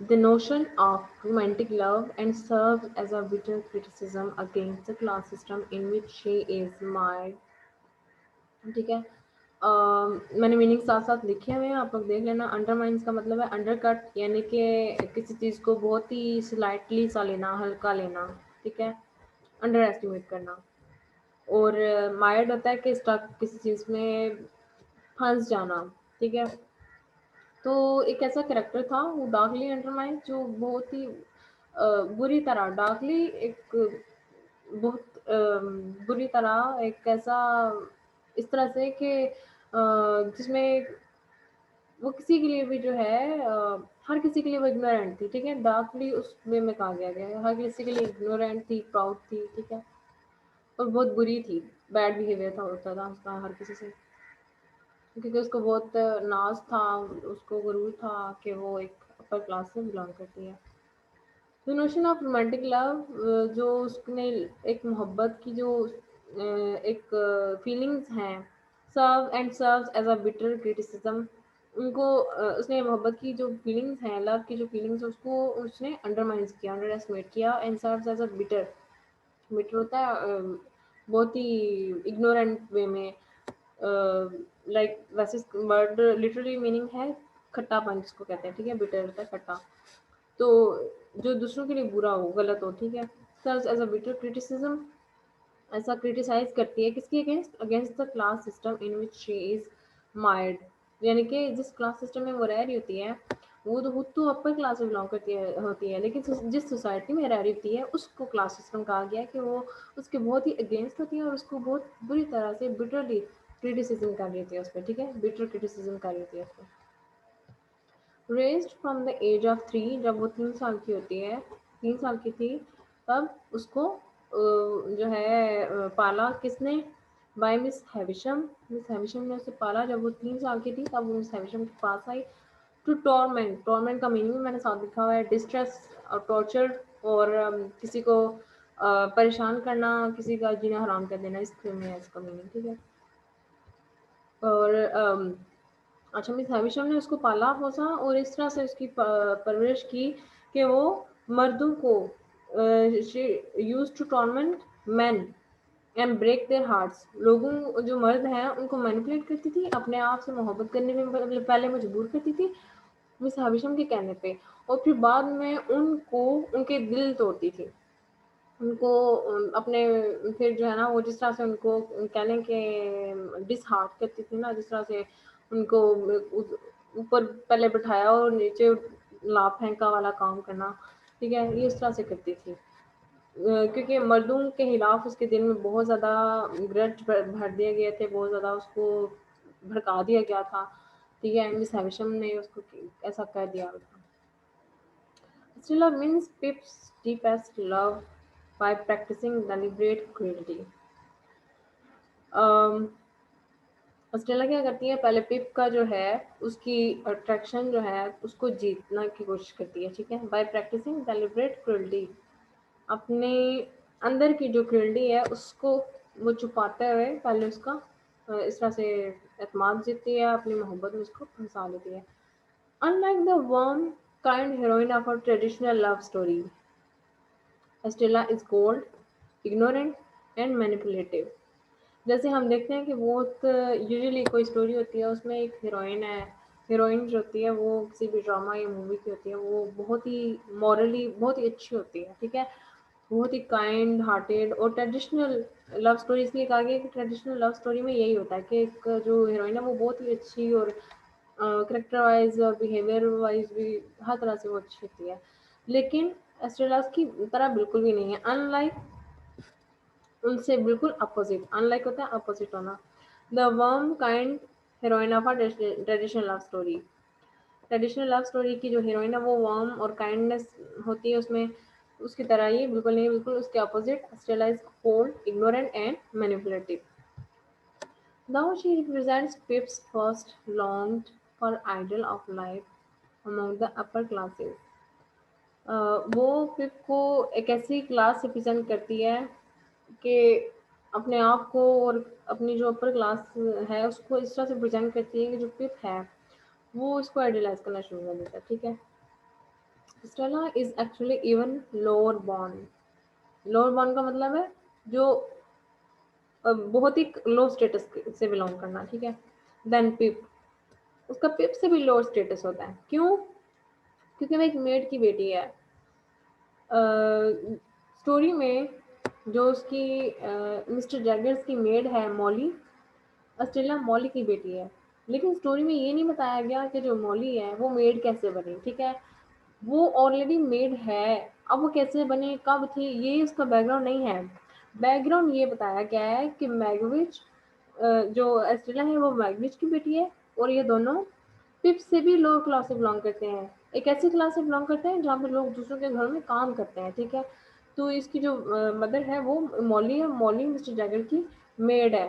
the notion of romantic love and serves as a bitter criticism against the class system in which she is mired, ठीक है। मैंने मीनिंग साथ साथ लिखे हुए हैं, आप लोग देख लेना। अंडरमाइंस का मतलब है अंडरकट, यानी कि किसी चीज़ को बहुत ही स्लाइटली सा लेना, हल्का लेना, ठीक है, अंडर एस्टिमेट करना। और मायर्ड होता है कि स्टक, किसी चीज़ में फंस जाना, ठीक है। तो एक ऐसा कैरेक्टर था वो डार्कली अंडरमाइंड, जो बहुत ही बुरी तरह, डार्कली एक बहुत बुरी तरह, एक ऐसा इस तरह से कि जिसमें वो किसी के लिए भी जो है हर किसी के लिए वो इग्नोरेंट थी, ठीक है। डार्कली उस वे में कहा गया है, हर किसी के लिए इग्नोरेंट थी, प्राउड थी, ठीक है, और बहुत बुरी थी। बैड बिहेवियर था, होता था उसका हर किसी से, क्योंकि उसको बहुत नाज था, उसको गुरूर था कि वो एक अपर क्लास से बिलोंग करती है। The notion of romantic love, जो उसने एक मोहब्बत की जो एक फीलिंग्स हैं, serves as a bitter criticism, उनको उसने मोहब्बत की जो फीलिंग्स हैं, लव की जो फीलिंग्स, उसको उसने अंडरमाइन किया, अंडर एस्टिमेट किया, and serves as a bitter. Bitter होता है बहुत ही इग्नोरेंट वे में, लाइक वैसे वर्ड लिटरली मीनिंग है खट्टापन जिसको कहते हैं, ठीक है। बिटर होता है खट्टा, तो जो दूसरों के लिए बुरा हो, गलत हो, ठीक है। Serves as a bitter criticism, ऐसा क्रिटिसाइज करती है किसके against, against the class system in which she is mired, यानी कि जिस क्लास सिस्टम में वो रह रही होती है, वो तो खुद तो अपर क्लास में बिलोंग करती है होती है, लेकिन जिस सोसाइटी में रह रही होती है उसको क्लास सिस्टम कहा गया है कि वो उसके बहुत ही अगेंस्ट होती है और उसको बहुत बुरी तरह से बिटरली क्रिटिसिज्म कर रही होती है उस पर, ठीक है, बिटर क्रिटिसिज्म कर रही होती है उस पर। Raised from the age of 3, जब वो 3 साल की होती है, 3 साल की थी, तब उसको जो है पाला किसने, बाय मिस हैविशम, मिस हैविशम ने उसे पाला। जब वो 3 साल की थी तब वो मिस हैविशम के पास आई। टू टॉर्मेंट, टॉर्मेंट का मीनिंग मैंने साथ लिखा हुआ है, डिस्ट्रेस और टॉर्चर, और किसी को परेशान करना, किसी का जीना हराम कर देना, इस में है इसका मीनिंग, ठीक है। और अच्छा, मिस हैविशम ने उसको पाला पोसा और इस तरह से उसकी परवरिश की कि वो मर्दों को use to torment men and break their hearts, लोगों जो मर्द हैं उनको मैनिपुलेट करती थी, अपने आप से मोहब्बत करने में पहले मजबूर करती थी मिस हैविशम के कहने पे, और फिर बाद में उनको उनके दिल तोड़ती थी, उनको अपने, फिर जो है ना वो जिस तरह से उनको कह लें कि डिसहार्ट करती थी ना, जिस तरह से उनको ऊपर पहले बिठाया और नीचे ला फेंका वाला काम करना, ठीक है, ये इस तरह से करती थी। क्योंकि मर्दों के खिलाफ उसके दिल में बहुत ज़्यादा ग्रज भर दिए गए थे, बहुत ज़्यादा उसको भड़का दिया गया था, ठीक है। मिस हैविशम ने उसको ऐसा कर दिया था। Stella means Pip's deepest love by practicing deliberate cruelty. um, Stella क्या करती है, पहले पिप का जो है उसकी अट्रैक्शन जो है उसको जीतना की कोशिश करती है, ठीक है, बाय प्रैक्टिसिंग डेलिब्रेट क्रुएल्टी, अपने अंदर की जो क्रुएल्टी है उसको वो छुपाते हुए पहले उसका इस तरह से एतमाद जीतती है, अपनी मोहब्बत में उसको फंसा लेती है। Unlike the warm kind heroine of a traditional love story, Estella is cold, ignorant and manipulative। जैसे हम देखते हैं कि बहुत यूजुअली कोई स्टोरी होती है उसमें एक हीरोइन है, हीरोइन जो होती है वो किसी भी ड्रामा या मूवी की होती है, वो बहुत ही मॉरली बहुत ही अच्छी होती है, ठीक है, बहुत ही काइंड हार्टेड। और ट्रेडिशनल लव स्टोरी इसलिए कहा गया कि ट्रेडिशनल लव स्टोरी में यही होता है कि एक जो हीरोइन है वो बहुत ही अच्छी और करेक्टर वाइज और बिहेवियर वाइज भी हर तरह से वो अच्छी होती है, लेकिन एस्ट्रेलास की तरह बिल्कुल भी नहीं है। अनलाइक, उनसे बिल्कुल अपोजिट, अनलाइक होता है अपोजिट होना। The worm kind heroine of a traditional love story, traditional love story की जो हीरोइन है वो वार्म और काइंडनेस होती है उसमें, उसकी तरह ही बिल्कुल नहीं, बिल्कुल उसके opposite. Stella is cold, ignorant and manipulative. Now she represents Pip's first longed for ideal of life among the upper classes. वो पिप को एक ऐसी क्लास रिप्रेजेंट करती है कि अपने आप को और अपनी जो अपर क्लास है उसको इस तरह से प्रेजेंट करती है कि जो पिप है वो इसको आइडियलाइज करना शुरू कर देता है, ठीक है। Stella is actually even lower born. Lower born का मतलब है जो बहुत ही लो स्टेटस से बिलोंग करना, ठीक है। देन पिप, उसका पिप से भी लो स्टेटस होता है, क्यों? क्योंकि वो एक मेड की बेटी है। स्टोरी में जो उसकी मिस्टर जैगर्स की मेड है मॉली, अस्ट्रेलिया मॉली की बेटी है। लेकिन स्टोरी में ये नहीं बताया गया कि जो मॉली है वो मेड कैसे बनी, ठीक है। वो ऑलरेडी मेड है। अब वो कैसे बने, कब थी, ये उसका बैकग्राउंड नहीं है। बैकग्राउंड ये बताया गया है कि मैगविच, जो एस्ट्रेला है वो मैगविच की बेटी है, और ये दोनों पिप से भी लोअर क्लास से बिलोंग करते हैं। एक ऐसी क्लास से बिलोंग करते हैं जहाँ पे लोग दूसरों के घर में काम करते हैं, ठीक है। तो इसकी जो मदर है वो मॉली है, मॉली मिस्टर जैगर की मेड है।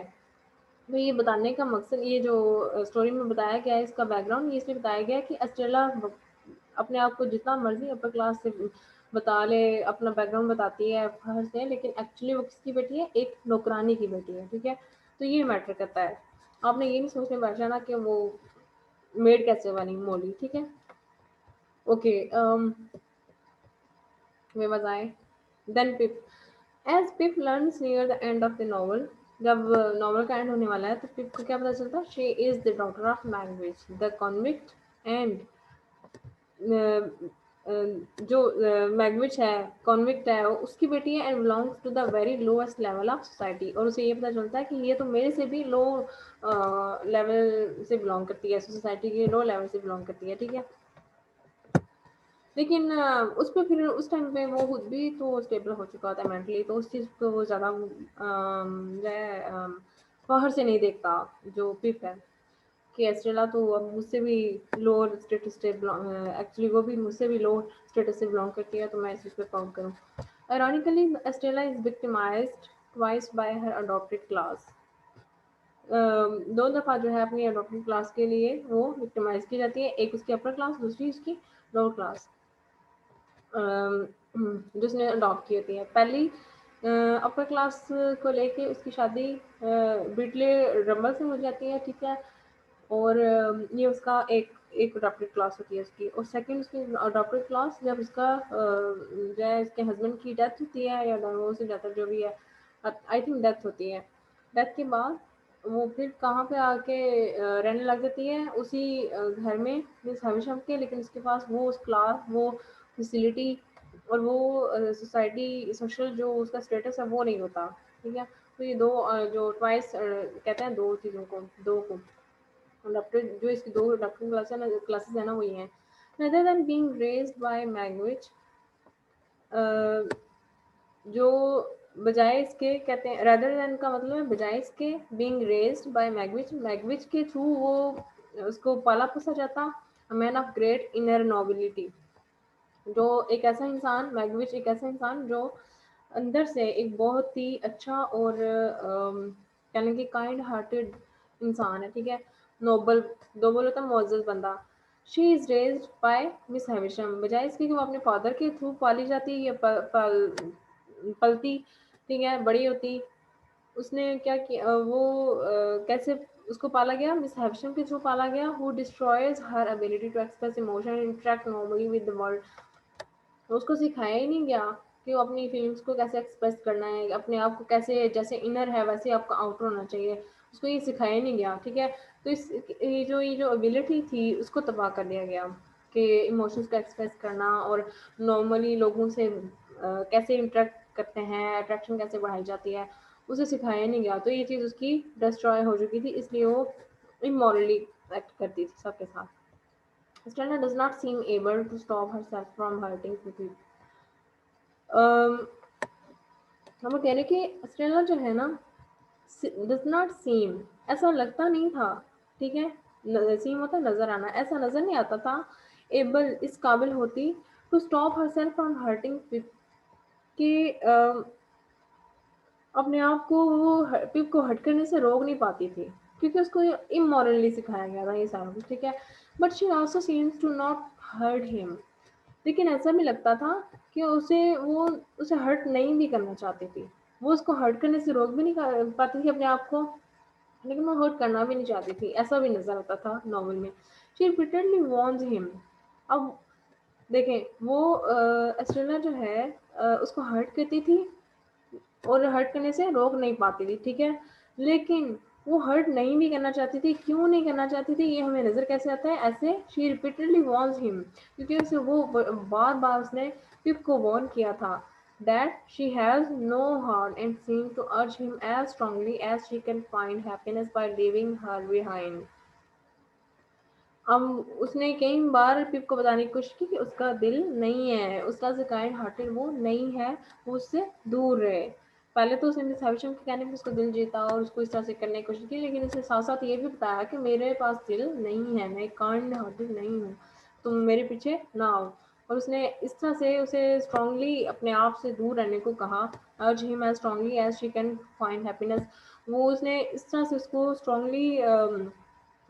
तो ये बताने का मकसद, ये जो स्टोरी में बताया गया है इसका बैकग्राउंड, ये इसलिए बताया गया है कि एस्ट्रेला अपने आप को जितना मर्जी अपर क्लास से बता ले, अपना बैकग्राउंड बताती है बाहर से, लेकिन एक्चुअली वो किसकी बेटी है, एक नौकरानी की बेटी है, ठीक है। तो ये मैटर करता है। आपने ये नहीं सोचने बैठा ना कि वो मेड कैसे बनी मोली, ठीक है। Okay, where was I. Then Pip, as Pip learns near the end of the novel, जब नॉवल का एंड होने वाला है तो पिप को क्या पता चलता है, she is the daughter of Magwitch the convict, and जो मैगविच है, कॉन्विक्ट है, उसकी बेटी है, and belongs to the very lowest level of society. और उसे ये पता चलता है कि ये तो मेरे से भी लो लेवल से बिलोंग करती है, सोसाइटी के लो लेवल से बिलोंग करती है, ठीक है। लेकिन उस पे फिर उस टाइम पे वो खुद भी तो स्टेबल हो चुका होता है मेंटली, तो उस चीज़ को वो ज़्यादा जो है बाहर से नहीं देखता, जो पिप है, कि एस्ट्रेला तो अब मुझसे भी लोअर स्टेटस से एक्चुअली वो भी मुझसे भी लो स्टेटस से बिलोंग करती है, तो मैं इस चीज़ पे काउंट करूँ। Ironically, Estrella is victimized twice by her adopted class. दो दफ़ा जो है अपनी अडॉप्टेड क्लास के लिए वो विक्टिमाइज की जाती है, एक उसकी अपर क्लास, दूसरी उसकी लोअर क्लास जिसने अडॉप्ट की होती है। पहली अपर क्लास को लेके उसकी शादी ब्रिटले रंबल से हो जाती है, ठीक है। और ये उसका एक एक अडॉप्टेड क्लास होती है उसकी, और सेकंड उसकी अडॉप्टेड क्लास जब उसका जो है उसके हस्बैंड की डेथ होती है या डिवोर्स हो जाता है, जो भी है, आई थिंक डेथ होती है। डेथ के बाद वो फिर कहाँ पे आके रहने लग जाती है, उसी घर में मिस हविशम के, लेकिन उसके पास वो उस क्लास, वो फैसिलिटी और वो सोसाइटी सोशल जो उसका स्टेटस है वो नहीं होता, ठीक है। तो ये दो जो ट्वाइस कहते हैं दो चीज़ों को, दो को adopted, जो इसकी दो adopted क्लासेस है ना वो ये हैं। rather than being raised by Magwitch, जो बजाय इसके कहते हैं, rather than का मतलब है बजाय इसके, being raised by Magwitch, Magwitch के थ्रू वो उसको पाला पोसा जाता, a man of great inner nobility, जो एक ऐसा इंसान, मैगविच एक ऐसा इंसान जो अंदर से एक बहुत ही अच्छा और कहने की काइंड हार्टेड इंसान है, ठीक है। नोबल, दो बोलो तो मोअज़्ज़ज़ बंदा। She is raised by Miss Havisham, बजाय इसके कि वो अपने फादर के थ्रू पाली जाती या पलती, ठीक है, बड़ी होती। उसने क्या किया, वो कैसे उसको पाला गया, मिस हैविशम के थ्रू पाला गया, who destroys her ability to express emotion and interact normally with the world. तो उसको सिखाया ही नहीं गया कि वो अपनी फीलिंग्स को कैसे एक्सप्रेस करना है, अपने आप को कैसे, जैसे इनर है वैसे आपका आउटर होना चाहिए, उसको ये सिखाया ही नहीं गया, ठीक है। तो इस ये जो एबिलिटी थी उसको तबाह कर दिया गया कि इमोशंस को एक्सप्रेस करना और नॉर्मली लोगों से कैसे इंटरेक्ट करते हैं, अट्रैक्शन कैसे बढ़ाई जाती है, उसे सिखाया नहीं गया। तो ये चीज़ उसकी डिस्ट्रॉय हो चुकी थी, इसलिए वो इमोरली एक्ट करती थी सबके साथ। Stella does not seem able to stop herself from hurting people. um, हम कह रहे कि स्टेला जो है ना, डज नॉट सीम, ऐसा लगता नहीं था, ठीक है। सीम होता नजर आना, ऐसा नजर नहीं आता था, एबल इस काबिल होती to stop herself from hurting कि अपने आप को वो पिप को हट करने से रोक नहीं पाती थी, क्योंकि उसको इमोरली सिखाया गया था ये सारा कुछ, ठीक है। But she also seems to not hurt him, लेकिन ऐसा भी लगता था कि उसे हर्ट नहीं भी करना चाहती थी। वो उसको हर्ट करने से रोक भी नहीं पाती थी अपने आप को, लेकिन वो हर्ट करना भी नहीं चाहती थी, ऐसा भी नजर आता था नॉवल में। She repeatedly warns him. अब देखें, वो एस्ट्रेला जो है उसको हर्ट करती थी और हर्ट करने से रोक नहीं पाती थी, ठीक है। लेकिन वो हर्ट नहीं भी करना चाहती थी, क्यों नहीं करना चाहती थी ये हमें नजर कैसे आता है, ऐसे शी रिपीटेडली वॉर्न्स हिम, क्योंकि उसे वो बार बार उसने पिप को वॉर्न किया था that she has no heart and seemed to urge him as strongly as she can find happiness by leaving her behind. अब उसने कई बार पिप को बताने की कोशिश की कि उसका दिल नहीं है, उसका जो काइंड हार्टेड वो नहीं है, वो उससे दूर रहे। पहले तो उसने मिस हैविशम के कहने पे उसका दिल जीता और उसको इस तरह से करने की कोशिश की, लेकिन उसने साथ साथ ये भी बताया कि मेरे पास दिल नहीं है, मैं काइंड हार्टेड नहीं हूँ, तुम मेरे पीछे ना आओ। और उसने इस तरह से उसे स्ट्रांगली अपने आप से दूर रहने को कहा, urge him as strongly as she can find happiness. वो उसने इस तरह से उसको स्ट्रांगली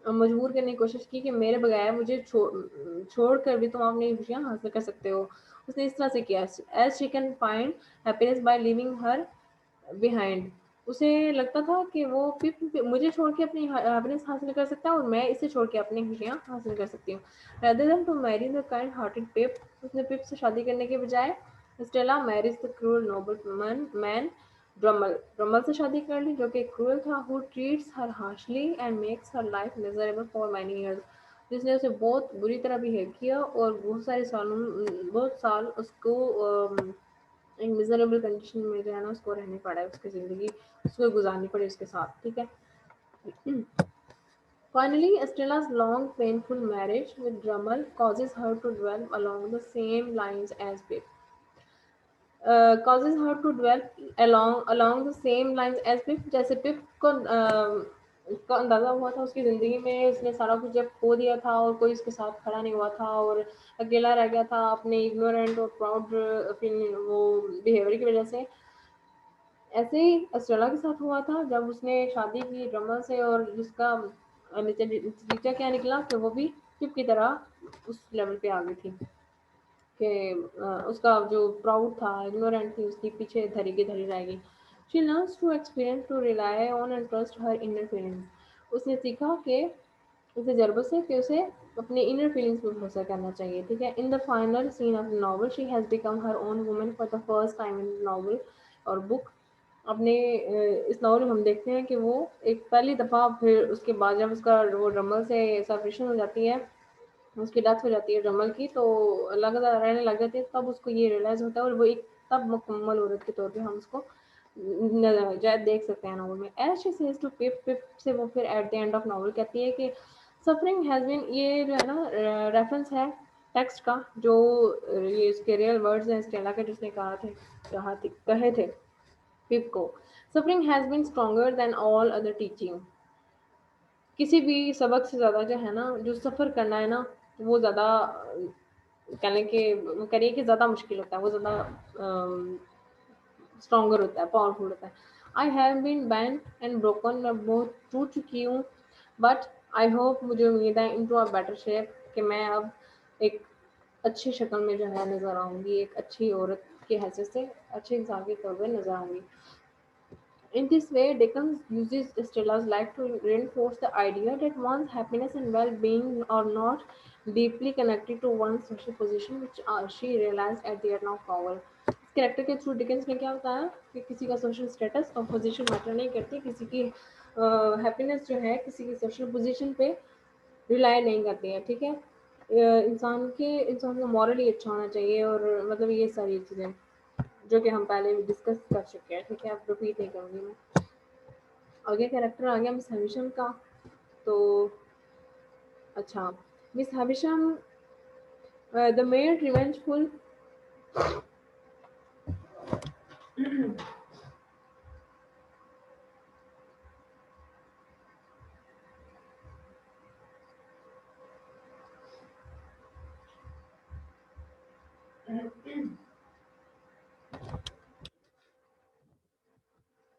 मजबूर करने की कोशिश की कि मेरे बगैर मुझे छोड़ कर भी तुम अपनी खुशियाँ हासिल कर सकते हो। उसने इस तरह से किया, as she can find happiness by living her behind. उसे लगता था कि वो मुझे छोड़ के अपनी हैप्पीनेस हासिल कर सकता है और मैं इसे छोड़ के अपनी खुशियाँ हासिल कर सकती हूँ। Rather than to marry the kind hearted Pip, उसने पिप से शादी करने के बजाय Estella marries the cruel noble man Drummle. Drummle से शादी कर ली जो कि क्रूअल था, who treats her harshly and makes her life miserable for many years, जिसने उसे बहुत बुरी तरह बिहेव किया और बहुत साल उसको एक मिजरेबल कंडीशन में जो है ना उसको रहने पड़ा है, उसकी ज़िंदगी उसको गुजारनी पड़ी उसके साथ, ठीक है। Finally, Estrella's long, painful marriage with Drummel causes her to dwell along the same lines as Pip. Causes her to dwell along the same lines as Pip. जैसे पिप को अंदाजा हुआ था उसकी ज़िंदगी में, उसने सारा कुछ जब खो दिया था और कोई उसके साथ खड़ा नहीं हुआ था और अकेला रह गया था अपने इग्नोरेंट और प्राउड वो बिहेवियर की वजह से। ऐसे ही एस्ट्रेला के साथ हुआ था जब उसने शादी की ड्रमर से और जिसका नतीजा क्या निकला कि वो भी पिप की तरह उस लेवल पे आ गई थी कि उसका जो प्राउड था, इग्नोरेंट थी, उसकी पीछे धरी की धरी रहेगी। She learns to experience to rely on and trust her inner feelings. उसने सीखा कि उसे जरूरत से कि उसे अपने इनर फीलिंग्स पे भरोसा करना चाहिए, ठीक है। In the final scene of the novel she has become her own woman for the first time in novel और बुक। अपने इस नॉवल में हम देखते हैं कि वो एक पहली दफ़ा, फिर उसके बाद जब उसका वो ड्रमल से सेपरेशन हो जाती है, उसकी डेथ हो जाती है ड्रमल की, तो अलग रहने लग जाती है, तब उसको ये रियलाइज़ होता है और वो एक तब मुकम्मल औरत के तौर पे हम उसको शायद देख सकते हैं नॉवल में। एज शी सेज टू पिप, पिप से वो फिर at the end of novel कहती है कि सफरिंग हैज़ बीन, ये जो है ना रेफरेंस है टेक्स्ट का, जो ये इसके रियल वर्ड्स हैं स्टेला के, जिसने कहे थे पिप को। Suffering has been stronger than all other teaching. किसी भी सबक से ज़्यादा जो है ना, जो सफ़र करना है ना, वो ज़्यादा कहने के करिए कि ज़्यादा मुश्किल होता है, वो ज़्यादा स्ट्रॉन्गर होता है, पावरफुल होता है। I have been bent and broken, मैं बहुत टूट चुकी हूँ, बट आई होप, मुझे उम्मीद है, इन टू अ बेटर शेप, कि मैं अब एक अच्छी शक्ल में जो है नज़र आऊँगी, एक अच्छी औरत की हैसियत से अच्छे इंसान के तौर पर नज़र आऊँगी। In this way, Dickens uses Stella's life to reinforce the idea that one's happiness and well-being are not deeply connected to one's social position, which she realized at the end of novel. इस character के through Dickens ने क्या बताया कि किसी का social status और position matter नहीं करती, किसी की हैप्पीनेस जो है किसी की सोशल पोजीशन पे रिलाई नहीं करती है, ठीक है। इंसान का मॉरली अच्छा होना चाहिए और मतलब ये सारी चीज़ें जो कि हम पहले भी डिस्कस कर चुके हैं, ठीक है, अब रिपीट नहीं करूँगी मैं। आगे कैरेक्टर आ गया मिस हैविशम का। तो अच्छा, Miss Havisham the mad revengeful,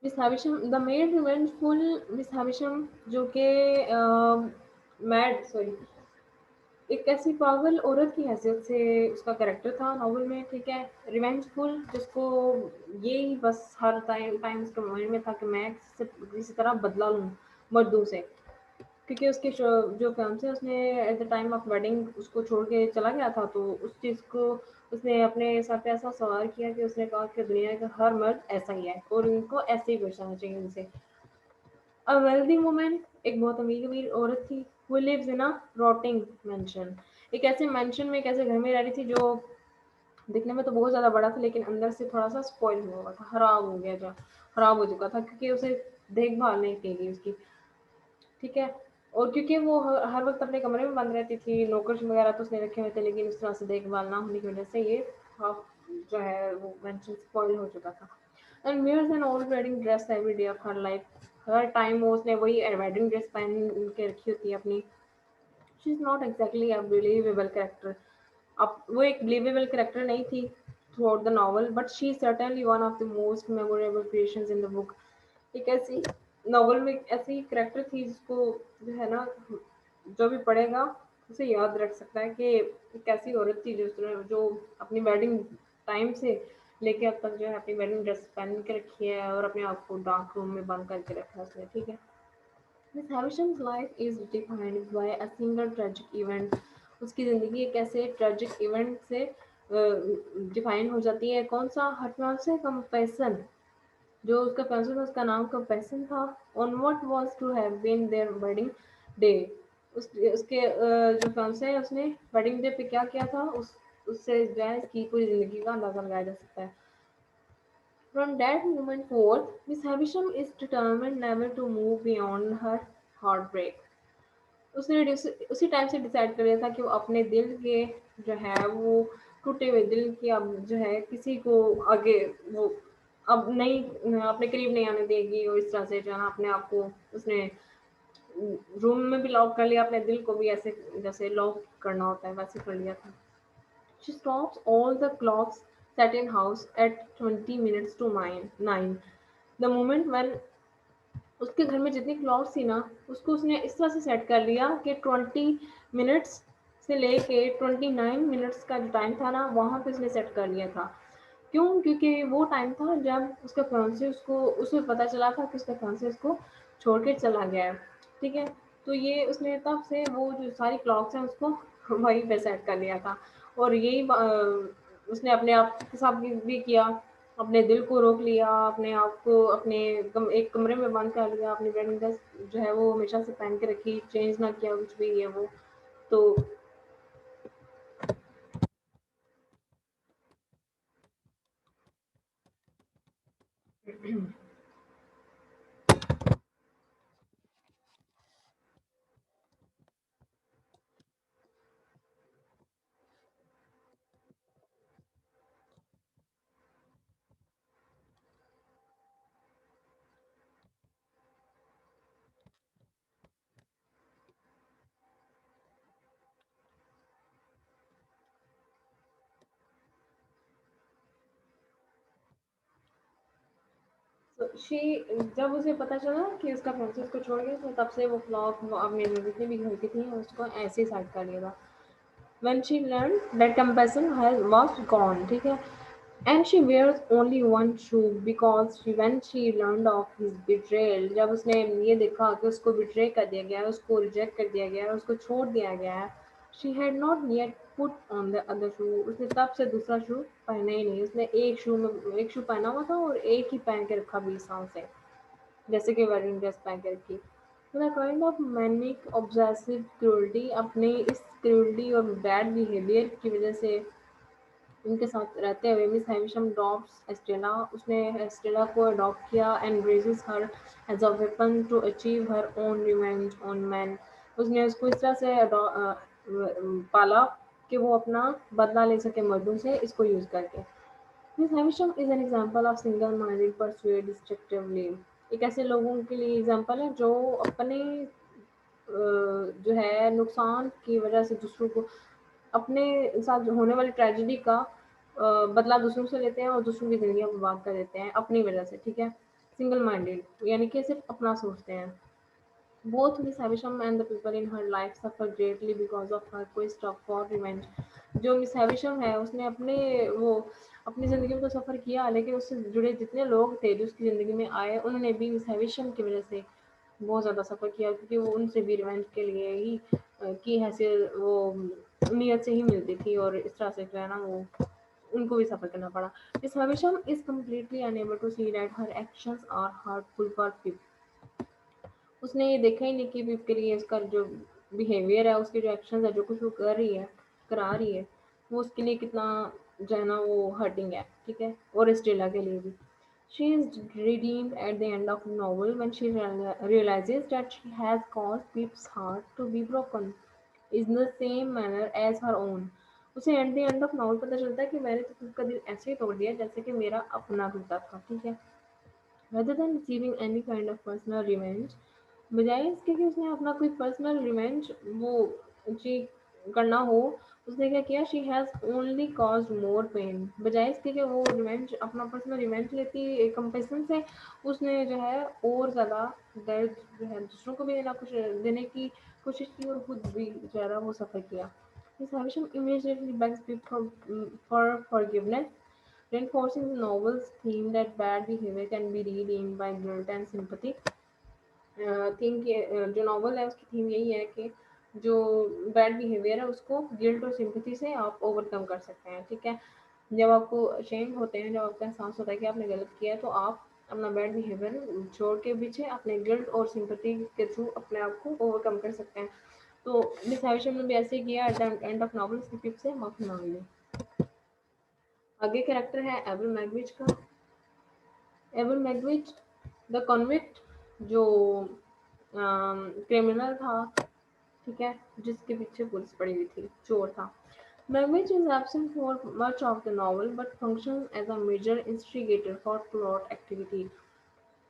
Miss Havisham the mad revengeful Miss Havisham जो कि मैड सॉरी एक ऐसी पागल औरत की हैसियत से उसका कैरेक्टर था नॉवल में, ठीक है। रिवेंजफुल जिसको यही बस हर टाइम उसके माइंड में था कि मैं किसी तरह बदला लूँ मर्दों से, क्योंकि उसके जो फियांसे है उसने at the time of wedding उसको छोड़ के चला गया था, तो उस चीज़ को उसने अपने सर पे ऐसा सवार किया कि उसने कहा कि दुनिया का हर मर्द ऐसा ही है और इनको ऐसे ही पेश आना चाहिए उनसे। अ वेल्दी वुमन एक बहुत अमीर औरत थी, वो lives in a rotting mansion, एक ऐसे मैंशन में एक ऐसे घर में रह रही थी जो दिखने में तो बहुत ज़्यादा बड़ा था लेकिन अंदर से थोड़ा-सा स्पॉइल हुआ हुआ था, खराब हो चुका था क्योंकि उसे देखभाल नहीं की गई उसकी, ठीक है? और क्योंकि वो हर वक़्त अपने कमरे में बंद रहती थी, नौकर वगैरह तो उसने रखे हुए थे लेकिन उस तरह से देखभाल ना होने की वज़ह से ये हाफ जो है वो मैंशन स्पॉइल हो चुका था। And wears an old wedding dress every day of her life, हर टाइम वो उसने वही वेडिंग ड्रेस पहन के रखी होती है अपनी। She is not exactly a believable character. अब वो एक बिलीवेबल कैरेक्टर नहीं थी throughout the novel, but she is certainly one of the most memorable creations in the book. एक ऐसी नॉवल में एक ऐसी कैरेक्टर थी जिसको जो है ना जो भी पढ़ेगा उसे याद रख सकता है कि एक ऐसी औरत थी जो अपनी वेडिंग टाइम से लेके अब तक जो है अपनी वेडिंग ड्रेस पहन के रखी है और अपने आप को डार्क रूम में बंद करके रखा है उसने, ठीक है। Miss Havisham's life is defined by a single tragic event. उसकी ज़िंदगी एक ऐसे ट्रेजिक इवेंट से डिफाइन हो जाती है। कौन सा? हर से कंपैशन, जो उसका फियांसे था उसका नाम कंपैशन था। On what was to have been their wedding day, उसके जो फियांसे है उसने वेडिंग डे पे क्या किया था, उस उससे जो है इसकी पूरी ज़िंदगी का अंदाज़ा लगाया जा सकता है। From that moment forth, Miss Havisham is determined never to move beyond her heartbreak. उसने उसी टाइम से डिसाइड कर लिया था कि वो अपने दिल के जो है वो टूटे हुए दिल की अब जो है किसी को आगे वो अब नहीं अपने करीब नहीं आने देगी और इस तरह से जो है ना अपने आप को उसने रूम में भी लॉक कर लिया, अपने दिल को भी ऐसे जैसे लॉक करना होता है वैसे कर लिया था। She stops all the clocks set in house at 20 minutes to 9. The moment when उसके घर में जितनी क्लॉक्स थी ना उसको उसने इस तरह से सेट कर लिया कि 20 मिनट्स से लेके 29 मिनट्स का जो टाइम था ना वहाँ पे उसने सेट कर लिया था। क्यों? क्योंकि वो टाइम था जब उसका फियांसे उसको उसे पता चला था कि उसका फियांसे उसको छोड़ के चला गया है, ठीक है। तो ये उसने तब से वो जो सारी क्लॉक्स हैं उसको वहीं पे सेट कर लिया था और यही उसने अपने आप के साथ भी किया, अपने दिल को रोक लिया, अपने आप को एक कमरे में बंद कर लिया, अपनी वेडिंग ड्रेस जो है वो हमेशा से पहन के रखी, चेंज ना किया कुछ भी ये वो। तो शी जब उसे पता चला कि उसका फियांसे उसको छोड़ गया तो तब से वो क्लॉक वो अपने जितनी भी घर की थी उसको ऐसे ही सेट कर लिया था। When she learned that compassion was gone, ठीक है, and she wears only one shoe because when she learned of his betrayal, जब उसने ये देखा कि उसको betray कर दिया गया है, उसको reject कर दिया गया है, उसको छोड़ दिया गया है, she had not yet put on the other shoe, उसने तब से दूसरा शू पहना ही नहीं, उसने एक शू पहना हुआ था और एक ही पहन के रखा 20 साल से, जैसे कि वेडिंग ड्रेस पहन के रखी। तो the kind of manic obsessive cruelty, अपनी इस क्रूरटी और बैड बिहेवियर की वजह से उनके साथ रहते हुए मिस हैविशम अडॉप्ट्स एस्टेला, उसने एस्टेला को अडॉप्ट किया and raises her as a weapon to achieve her own revenge on men. उसने उसको इस तरह से पाला कि वो अपना बदला ले सके मर्दों से इसको यूज़ करके। Miss Havisham is an example of single minded pursued destructively, एक ऐसे लोगों के लिए एग्जांपल है जो अपने जो है नुकसान की वजह से दूसरों को अपने साथ जो होने वाली ट्रेजेडी का बदला दूसरों से लेते हैं और दूसरों की ज़िंदगियाँ बर्बाद कर देते हैं अपनी वजह से, ठीक है? सिंगल माइंडेड यानी कि सिर्फ अपना सोचते हैं। Both Miss Havisham and the people in her life suffer greatly because of her quest of for revenge. जो मिस हैविशम है उसने अपनी ज़िंदगी में तो सफ़र किया, लेकिन उससे जुड़े जितने लोग थे जो उसकी ज़िंदगी में आए उन्होंने भी मिस हैविशम की वजह से बहुत ज़्यादा सफ़र किया, क्योंकि वो उनसे भी रिवेंज के लिए ही की हैसियत वो नीयत से ही मिलती थी, और इस तरह से जो है ना वो उनको भी सफ़र करना पड़ा। Miss Havisham is completely unable to see that her actions are harmful for people. उसने ये देखा ही नहीं कि भी उसके लिए उसका जो बिहेवियर है, उसके जो एक्शंस है, जो कुछ वो कर रही है, करा रही है, वो उसके लिए कितना जो है ना वो हर्टिंग है, ठीक है? और स्टेला के लिए भी। She is redeemed at the end of the novel when she realizes that she has caused Pip's heart to be broken in the same manner as her own. उसे at the end of novel पता चलता है कि मैंने तो पिप का दिल ऐसे ही तोड़ दिया जैसे कि मेरा अपना टूटा था, ठीक है? Rather than receiving any kind of personal revenge, बजाय इसके कि उसने अपना कोई पर्सनल रिवेंज वो जी करना हो, उसने क्या किया, she has only caused more pen. बजाय इसके कि वो रिवेंज अपना पर्सनल रिवेंज लेती एक कंपैशन से, उसने जो है और ज़्यादा दर्द जो है दूसरों को भी देने की कोशिश की, और खुद भी जो है ना वो सफ़र किया। Miss Havisham immediately begs people for forgiveness, reinforcing the novel's theme that bad behavior can be redeemed by guilt and sympathy. Theme की जो नॉवल है उसकी थीम यही है कि जो बैड बिहेवियर है उसको गिल्ट और सिंपैथी से आप ओवरकम कर सकते हैं, ठीक है? जब आपको अशेम्ड होते हैं, जब आपको एहसास होता है कि आपने गलत किया है, तो आप अपना बैड बिहेवियर छोड़ के पीछे अपने गिल्ट और सिंपैथी के थ्रू अपने आप को ओवरकम कर सकते हैं। तो मिस हैविशम ने भी ऐसे ही किया, at the end of novel उसकी पिप से माफी मांग ली। आगे कैरेक्टर है एबल मैगविच का। एबल मैगविच द कॉन्विक्ट, जो क्रिमिनल था, ठीक है, जिसके पीछे पुलिस पड़ी हुई थी, चोर था। Magwitch is absent for much of the novel but functions as a major instigator for plot activity.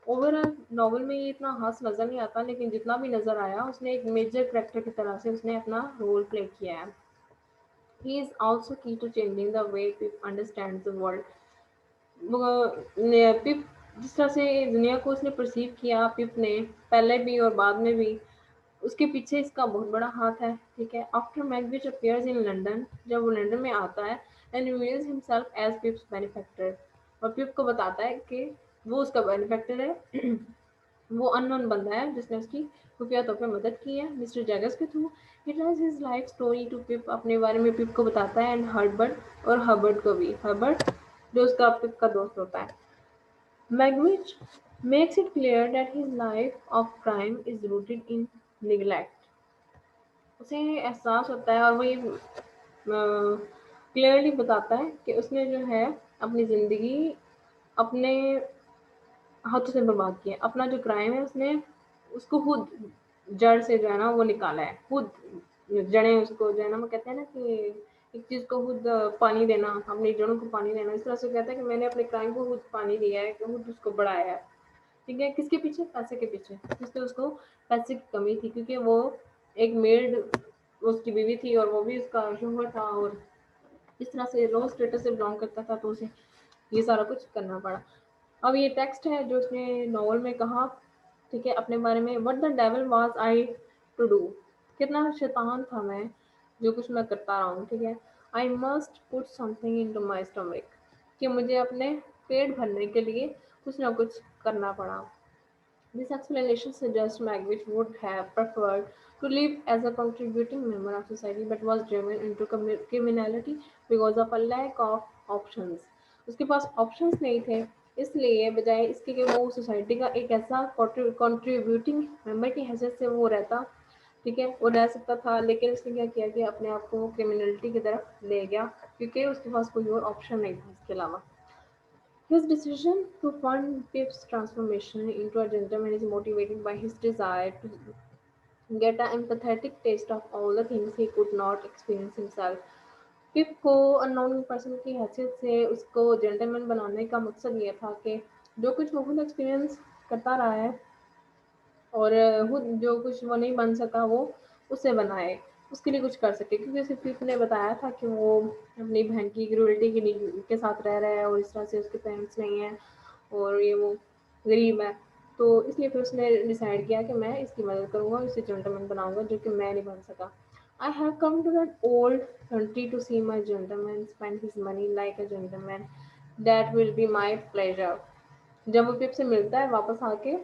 Overall novel में ये इतना खास नजर नहीं आता, लेकिन जितना भी नजर आया उसने एक मेजर कैरेक्टर की तरह से उसने अपना रोल प्ले किया है। He is also key to changing the way Pip understands the world. पिप जिस तरह से दुनिया को उसने परसीव किया, पिप ने पहले भी और बाद में भी, उसके पीछे इसका बहुत बड़ा हाथ है, ठीक है? After Magwitch appears in London, जब वो लंदन में आता है, and reveals himself as Pip's benefactor, और पिप को बताता है कि वो उसका बेनिफैक्टर है वो अननोन बंदा है जिसने उसकी खुफिया तौर पे मदद की है मिस्टर जैगर्स के थ्रू। He tells his life story to Pip, अपने बारे में पिप को बताता है, एंड हर्बर्ट और हर्बर्ट को भी, हर्बर्ट जो उसका पिप का दोस्त होता है। Magwitch makes it clear that his life of crime is rooted in neglect. उसे एहसास होता है, और वो ये क्लियरली बताता है कि उसने जो है अपनी ज़िंदगी अपने हाथों से बर्बाद की है। अपना जो क्राइम है उसने उसको खुद जड़ से जो है ना वो निकाला है, खुद जड़ें उसको जो है ना, वो कहते हैं ना कि एक चीज़ को खुद पानी देना, अपनी जड़ों को पानी देना, इस तरह से कहता है कि मैंने अपने क्राइम को खुद पानी दिया है, कि खुद उसको बढ़ाया है, ठीक है? किसके पीछे? पैसे के पीछे, जिससे उसको पैसे की कमी थी, क्योंकि वो एक मेड उसकी बीवी थी और वो भी उसका शोहर था, और इस तरह से लो स्टेटस से बिलोंग करता था, तो उसे ये सारा कुछ करना पड़ा। अब ये टेक्स्ट है जो उसने नॉवल में कहा, ठीक है, अपने बारे में, what the devil was I to do, कितना शैतान था मैं, जो कुछ मैं करता रहा हूँ, ठीक है? I must put something into my stomach, कि मुझे अपने पेट भरने के लिए कुछ ना कुछ करना पड़ा। This explanation suggests Magwitch would have preferred to live as a contributing member of society but was driven into criminality because of a lack of options. उसके पास options नहीं थे, इसलिए बजाय इसके कि वो सोसाइटी का एक ऐसा contributing member की हैसियत से वो रहता, ठीक है, वो रह सकता था, लेकिन उसने क्या किया कि अपने आप को क्रिमिनलिटी की तरफ ले गया, क्योंकि उसके पास कोई और ऑप्शन नहीं था इसके अलावा। His decision to fund Pip's transformation into a gentleman is motivated by his desire to get an empathetic taste of all the things he could not experience himself. पिप को अननोन पर्सन की हैसियत से उसको gentleman बनाने का मकसद ये था कि जो कुछ वो खुद एक्सपीरियंस करता रहा है, और खुद जो कुछ वो नहीं बन सका वो उसे बनाए, उसके लिए कुछ कर सके, क्योंकि उसे पिप ने बताया था कि वो अपनी बहन की क्रूरल्टी के साथ रह रहा है, और इस तरह से उसके पेरेंट्स नहीं हैं, और ये वो गरीब है, तो इसलिए फिर उसने डिसाइड किया कि मैं इसकी मदद करूँगा, इसे जेंटलमैन बनाऊँगा जो कि मैं नहीं बन सका। I have come to that old country to see my gentleman spend his money like a gentleman, that will be my pleasure. जब वो पिप से मिलता है वापस आके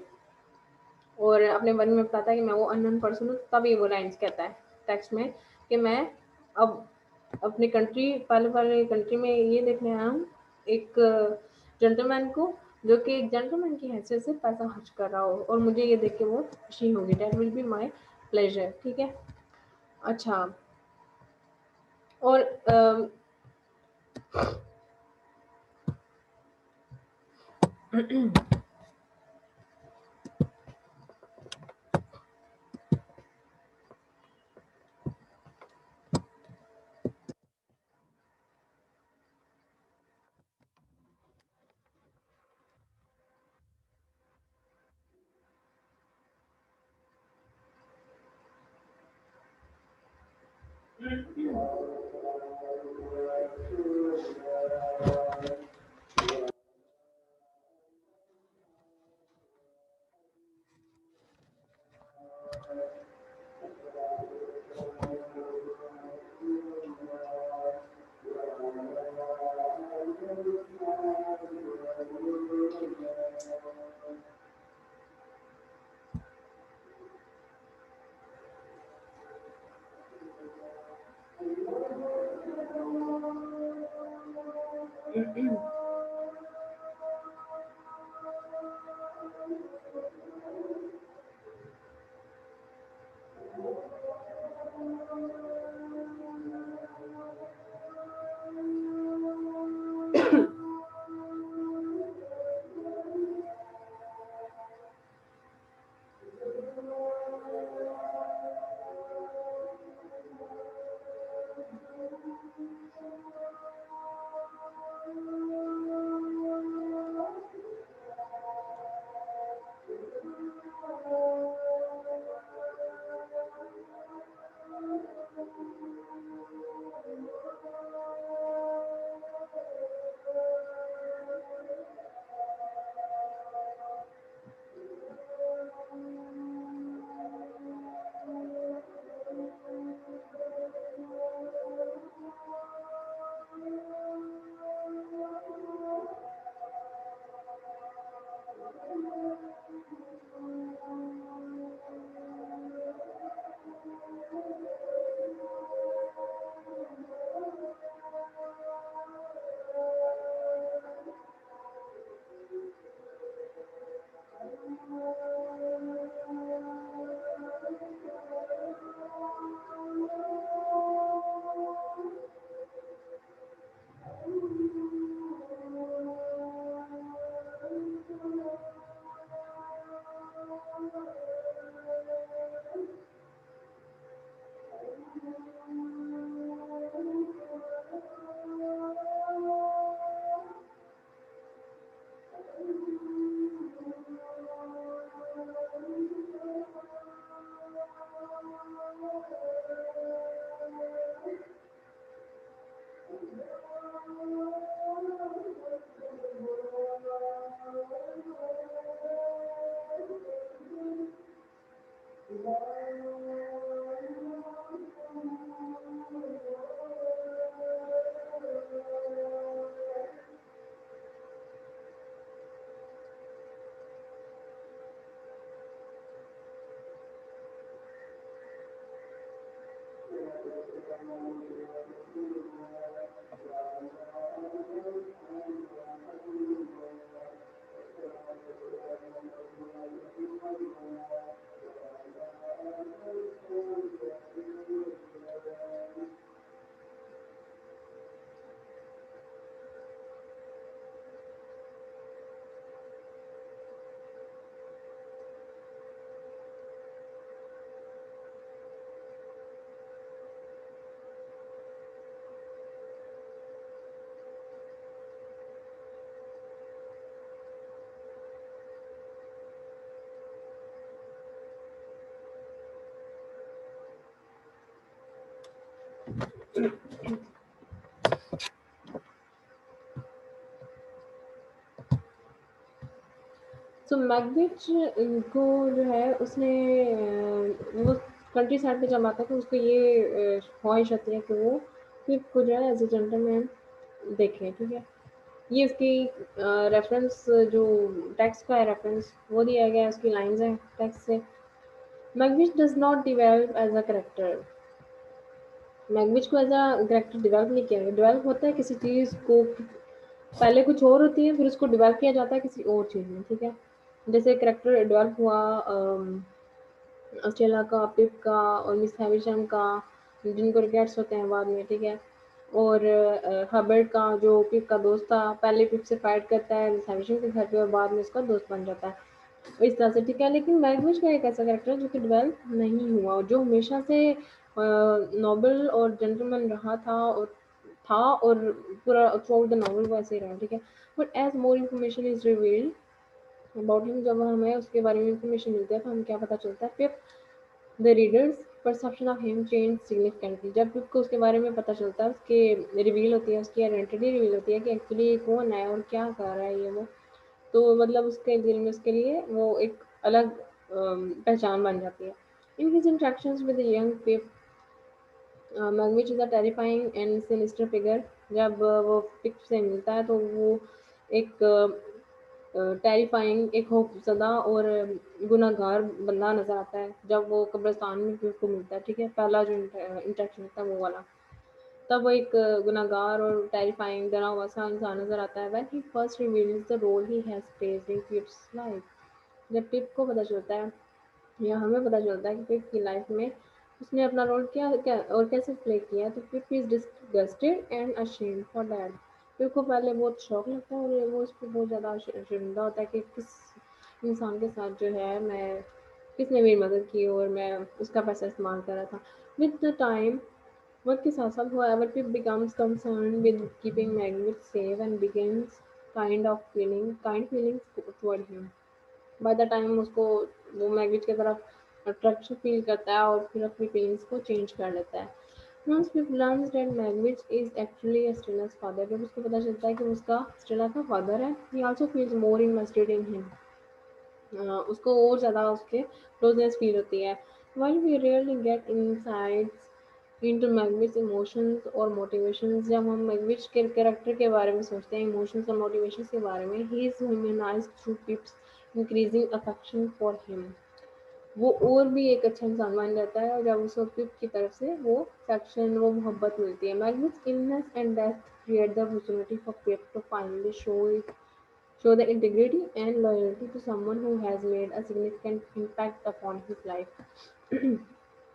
और अपने मन में बताता है कि मैं वो अननोन पर्सन हूँ, तब ये वो लाइन्स कहता है टेक्स्ट में कि मैं अब अपनी कंट्री पहले वाले कंट्री में ये देखने आया हूँ एक जेंटलमैन को जो कि एक जेंटलमैन की हैसियत से पैसा खर्च कर रहा हो और मुझे ये देख के वो खुशी होगी, that will be my pleasure. ठीक है, अच्छा। और सो मैकबेथ को जो है उसने वो कंट्री साइड पे जब आता है तो उसको ये ख्वाहिश होती है कि वो पिप को जो है एज ए जेंटलमैन देखे, ठीक है। ये उसकी रेफरेंस जो टेक्स्ट का है रेफरेंस वो दिया गया है, उसकी लाइंस हैं टेक्स्ट से। Macbeth does not develop as a character. Macbeth को एज अ करेक्टर डिवेल्प नहीं किया गया। डिवेल्प होता है किसी चीज़ को, पहले कुछ और होती है फिर उसको डिवेल्प किया जाता है किसी और चीज़ में, ठीक है। जैसे करेक्टर डिवेल्प हुआ ऑस्ट्रेलिया का, पिप का और मिस हैविशम का, जिनको रिकेट्स होते हैं बाद में, ठीक है। और हबर्ट का जो पिप का दोस्त था, पहले पिप से फाइट करता है मिस हैविशम के घर पे और बाद में उसका दोस्त बन जाता है, इस तरह से, ठीक है। लेकिन मैगविच का एक ऐसा कैरेक्टर है जो कि डेवलप नहीं हुआ, जो हमेशा से नोबल और जेंटलमैन रहा और पूरा थ्रू द नॉवल वैसे ही रहा, ठीक है। But as more information is revealed about him, जब हमें उसके बारे में इन्फॉर्मेशन मिलती है तो हमें क्या पता चलता है, फिर the readers perception of him change significantly. जब को उसके बारे में पता चलता है, उसके रिवील होती है, उसकी आइडेंटिटी रिवील होती है कि एक्चुअली ये कौन है और क्या कर रहा है ये वो, तो मतलब उसके दिल में उसके लिए वो एक अलग पहचान बन जाती है। In his interactions with young pip, Magwitch is a terrifying and sinister figure. जब वो पिप से मिलता है तो वो एक टेरिफाइंग, एक खौफजदा और गुनहगार बंदा नजर आता है जब वो कब्रिस्तान में पिप को मिलता है, ठीक है। पहला जो इंट्रैक्शन होता है वो वाला, तब वो एक गुनहगार और टेरिफाइंग डरा हुआ सा इंसान नजर आता है। When he first reveals the role he has played in Pip's life, जब पिप को पता चलता है या हमें पता चलता है कि पिप की लाइफ में उसने अपना रोल क्या क्या और कैसे प्ले किया, तो Pip is disgusted and ashamed for that. Pip को पहले बहुत शौक लगता है और वो उस पर बहुत ज़्यादा शर्मिंदा होता है कि किस इंसान के साथ जो है मैं, किसने मेरी मदद की और मैं उसका पैसा इस्तेमाल कर रहा था। विद द टाइम, वक्त के साथ साथ, however, Pip becomes concerned with keeping Magnet safe and begins kind feelings toward him. By the time उसको वो मैगनेट की तरफ अट्रैक्शन फील करता है और फिर अपनी फीलिंग्स को चेंज कर लेता है। Once Pip learns that Magnet is actually Stella's father, जब उसको पता चलता है कि उसका स्टेला का फादर है, he also feels more invested in him. उसको और ज़्यादा उसके क्लोजनेस फील होती है। While we rarely get insights into Magwitch's emotions और motivations, जब हम मैगविच के कैरेक्टर के बारे में सोचते हैं, इमोशंस और मोटिवेशंस के बारे में, he is humanized through Pip's increasing affection for him. वो और भी एक अच्छा इंसान बन जाता है और जब उसको पिप की तरफ से वो अफेक्शन, वो मोहब्बत मिलती है। Magwitch illness and death create the opportunity for Pip to finally show the integrity and loyalty to someone who has made a significant impact upon his life.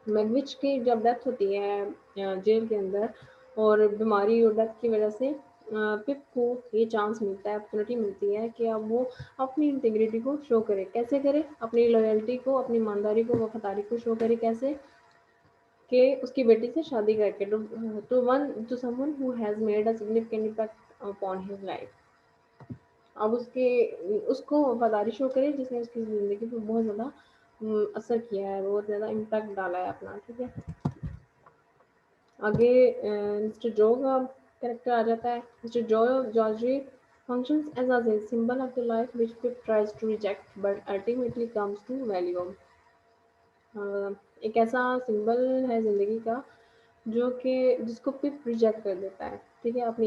Magwitch की जब डेथ होती है जेल के अंदर और बीमारी और डेथ की वजह से पिप को ये चांस मिलता है, अपॉर्चुनिटी मिलती है कि अब वो अपनी इंटीग्रिटी को शो करे। कैसे करे? अपनी लॉयल्टी को, अपनी ईमानदारी को, वफादारी को शो करे। कैसे? कि उसकी बेटी से शादी करके, to someone who has made a significant impact upon his life. अब उसको वफादारी शो करे जिसने उसकी ज़िंदगी पे बहुत ज़्यादा असर किया है, बहुत ज़्यादा इम्पैक्ट डाला है अपना, ठीक है। आगे मिस्टर जो का कैरेक्टर आ जाता है। मिस्टर जो Georgy functions as a symbol of the life which Pip tries to reject but ultimately comes to value. एक ऐसा सिंबल है ज़िंदगी का जो कि जिसको पिप रिजेक्ट कर देता है, ठीक है, अपनी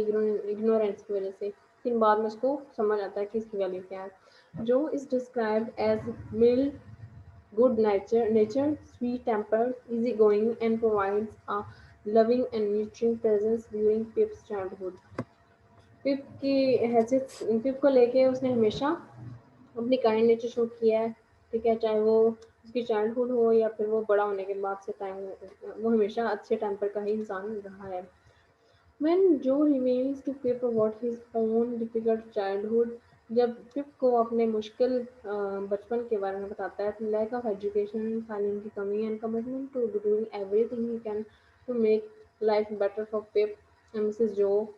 इग्नोरेंस की वजह से। फिर बाद में उसको समझ आता है कि इसकी वैल्यू क्या है। Joe is described as mild, good natured, sweet-tempered, easygoing, and provides a loving and nurturing presence during Pip's childhood. पिप की हैसियत, पिप को लेके उसने हमेशा अपनी काइंड नेचर शो किया है, ठीक है। चाहे वो उसकी चाइल्डहुड हो या फिर वो बड़ा होने के बाद से टाइम, वो हमेशा अच्छे टेम्पर का ही इंसान रहा है। When Joe reveals to Pip about his own difficult childhood, जब पिप को अपने मुश्किल बचपन के बारे में बताता है, lack of education, तालीम की कमी and commitment to doing everything he can to make life better for Pip and Mrs. Joe,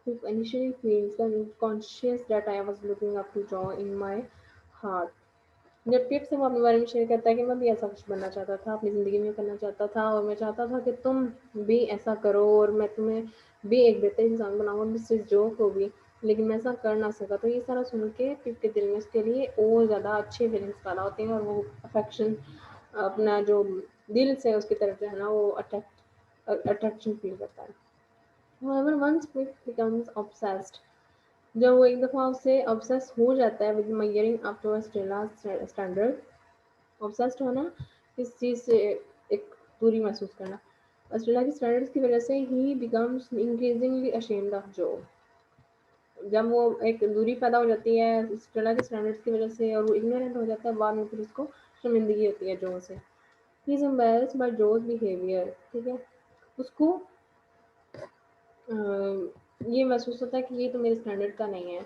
Pip initially feels conscious that I was looking up to Joe in my heart. जब पिप से वो अपने बारे में share करता है कि मैं भी ऐसा कुछ बनना चाहता था, अपनी ज़िंदगी में करना चाहता था और मैं चाहता था कि तुम भी ऐसा करो और मैं तुम्हें भी एक बेहतर इंसान बनाऊँगा, मिसेस जो को भी। लेकिन मैं ऐसा कर ना सका। तो ये सारा सुन के पिप के दिल में उसके लिए और ज़्यादा अच्छे फीलिंग्स पैदा होती हैं और वो अफेक्शन अपना जो दिल से उसकी तरफ जो है ना वो अट्रैक्शन फील करता है। However, once Pip becomes obsessed, जब वो एक दफ़ा उससे ऑब्सेस हो जाता है with measuring up to Estella standard, obsessed होना किस चीज़ से एक दूरी महसूस करना, स्टेला की स्टैंडर्ड्स की वजह से ही बिकम्स इंक्रीजिंगली अशेम्ड ऑफ जो, जब वो एक दूरी पैदा हो जाती है स्टेला के स्टैंडर्ड्स की वजह से और वो इग्नोरेंट हो जाता है, बाद में फिर उसको शर्मिंदगी होती है जो से। He is embarrassed by Joe's behaviour, ठीक है, उसको अ, ये महसूस होता है कि ये तो मेरे स्टैंडर्ड का नहीं है,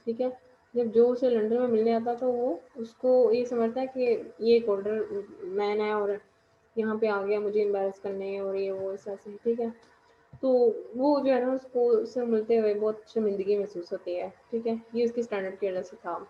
ठीक है। जब जो उसे लंदन में मिलने आता तो वो उसको ये समझता है कि ये एक ओल्डर मैन है और यहाँ पे आ गया मुझे एम्बेरस करने और ये वो ऐसा ऐसे, ठीक है। तो वो जो है ना उसको उससे मिलते हुए बहुत शर्मिंदगी महसूस होती है, ठीक है, ये उसकी स्टैंडर्ड की वजह से था।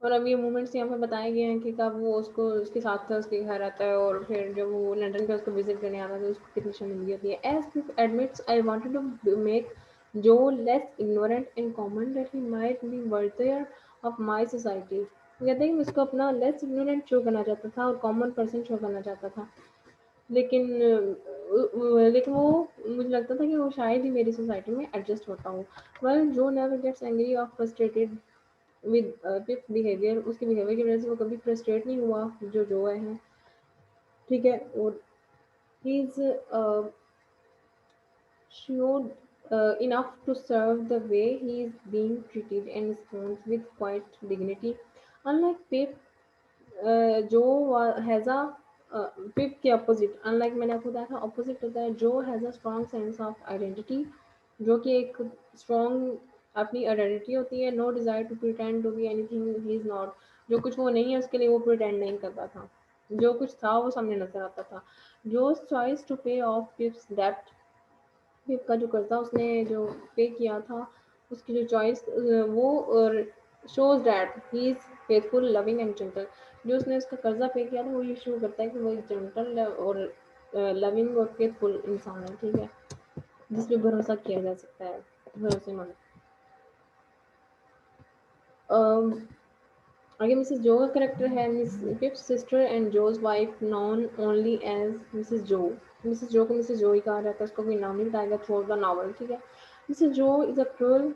और अब ये मोमेंट्स यहाँ पे बताए गए हैं कि कब वो उसको उसके साथ था उसके घर आता है और फिर जब वो लंदन पे उसको विजिट करने आता है तो उसको कितनी शर्मिंदगी होती है। As Pip admits I wanted to make Joe less ignorant in common that he might be worthier of my society. वो कहते हैं कि मैं उसको अपना लेस इग्नोरेंट शो करना चाहता था और कॉमन पर्सन शो करना चाहता था, लेकिन लेकिन वो मुझे लगता था कि वो शायद ही मेरी सोसाइटी में एडजस्ट होता हो। वेल जो नेवर गेट्स एंग्री और फ्रस्ट्रेटेड विद पिप बिहेवियर, उसके बिहेवियर की वजह से वो कभी फ्रस्ट्रेट नहीं हुआ जो है, ठीक है। और he is showed enough to serve the way he is being treated and responds with quiet dignity. Unlike Pip, जो हैज़ अ पिप के अपोजिट, अनलाइक मैंने आपको बताया था अपोजिट होता है, Joe has a strong sense of identity, जो कि एक स्ट्रॉन्ग अपनी आइडेंटिटी होती है, no desire to pretend to be anything he is not, जो कुछ वो नहीं है उसके लिए वो प्रिटेंड नहीं करता था, जो कुछ था वो सामने नजर आता था। जो चॉइस टू पे ऑफ पिप्स डेप्ट, पिप का जो कर्जा उसने जो पे किया था उसकी जो चॉइस वो shows that he is faithful loving and gentle, जो उसने उसका कर्जा पे किया था वो ये शो करता है कि वो एक जेंटल और लविंग और फेथफुल इंसान है, ठीक है, जिस पे भरोसा किया जा सकता है, भरोसेमंद। अम, आगे मिसेस जो का करेक्टर है miss Pip's sister and Joe's wife known only as Mrs Joe. Mrs Joe को मिसेस जो ही कहा जाता है, उसको कोई नाम नहीं बताया गया थ्रू द नॉवल, ठीक है। मिसेस जो is a cruel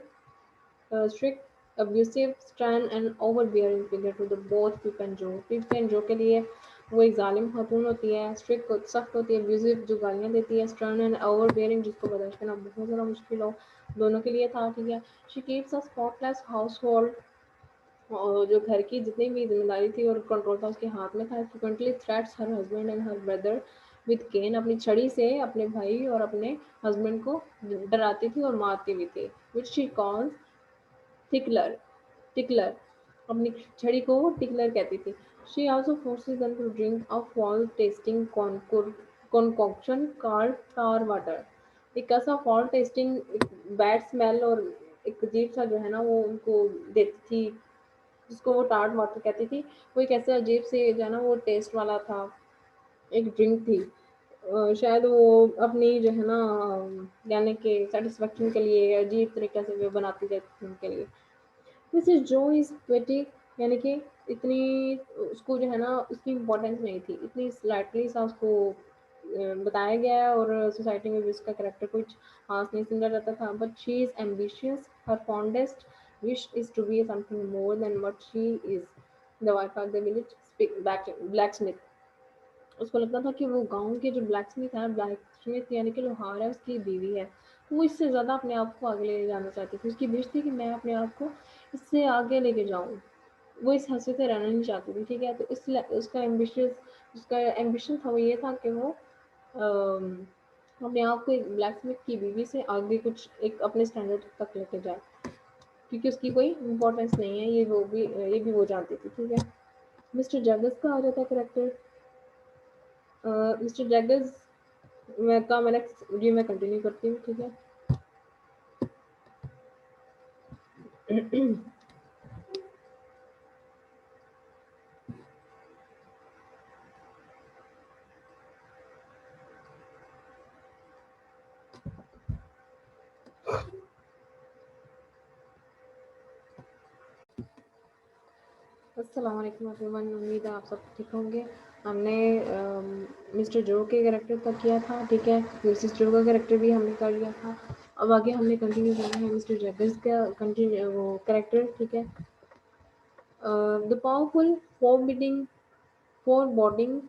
strict, abusive, stern and overbearing figure to the both Pip and Joe. Pip and Joe के लिए वो एक जालिम खातून होती है, स्ट्रिक्ट सख्त होती है, अब्यूसिव जो गालियाँ देती है, स्टर्न एंड ओवरबेयरिंग जिसको बर्दाश्त करना बहुत ज़्यादा मुश्किल हो, दोनों के लिए था, ठीक है। She keeps a spotless house hold, और जो घर की जितनी भी जिम्मेदारी थी और कंट्रोल था उसके हाथ में था। Frequently threatens her husband and her brother with cane, अपनी छड़ी से अपने भाई और अपने हस्बैंड को डराती थी और मारती भी थी, विच शी कॉल्स टिकलर, टिकलर, अपनी छड़ी को वो टिकलर कहती थी। She also forces them to drink a foul tasting concoction called tar water, एक ऐसा फॉल टेस्टिंग बैड स्मेल और एक अजीब सा जो है ना वो उनको देती थी, जिसको वो टार्ड वाटर कहती थी। वो एक ऐसे अजीब से जो है ना वो टेस्ट वाला था, एक ड्रिंक थी। शायद वो अपनी जो है ना यानी कि सेटिस्फेक्शन के लिए अजीब तरीके से वो बनाती रहती थी उनके लिए। मिसेस जो इज़ प्रिटी, यानी कि इतनी उसको जो है ना उसकी इम्पोर्टेंस नहीं थी, इतनी स्लाइटली सा उसको बताया गया है और सोसाइटी में भी उसका करेक्टर कुछ खास नहीं समझा जाता था। But she is ambitious, her fondest wish is to be something more than what she is, the wife of the village blacksmith. उसको लगता था कि वो गाँव के जो ब्लैक है, ब्लैक स्मिथ यानी कि लोहार है, उसकी बीवी है। तो वो इससे ज़्यादा अपने आप को आगे ले जाना चाहती थी। उसकी विश थी कि मैं अपने आप को इससे आगे लेके जाऊँ। वो इस हँसी से रहना नहीं चाहती थी, ठीक है? तो इसलिए उसका एम्बिशन था वो ये था कि वो अपने आप को एक ब्लैक स्मिथ की बीवी से आगे कुछ एक अपने स्टैंडर्ड तक लेके जाए, क्योंकि उसकी कोई इम्पोर्टेंस नहीं है, ये भी वो जानती थी, ठीक है। मिस्टर जगस का आ जाता है करेक्टर। मिस्टर जगस मैं नेक्स्ट वीडियो में कंटिन्यू करती हूँ, ठीक है। अस्सलाम वालेकुम एवरीवन, उम्मीद है आप सब ठीक होंगे। हमने मिस्टर जो के कैरेक्टर तक किया था, ठीक है। मिसेस जो का कैरेक्टर भी हमने कर लिया था। अब आगे हमने कंटिन्यू करना है मिस्टर जगस का कंटिन्यू वो कैरेक्टर, ठीक है। The powerful foreboding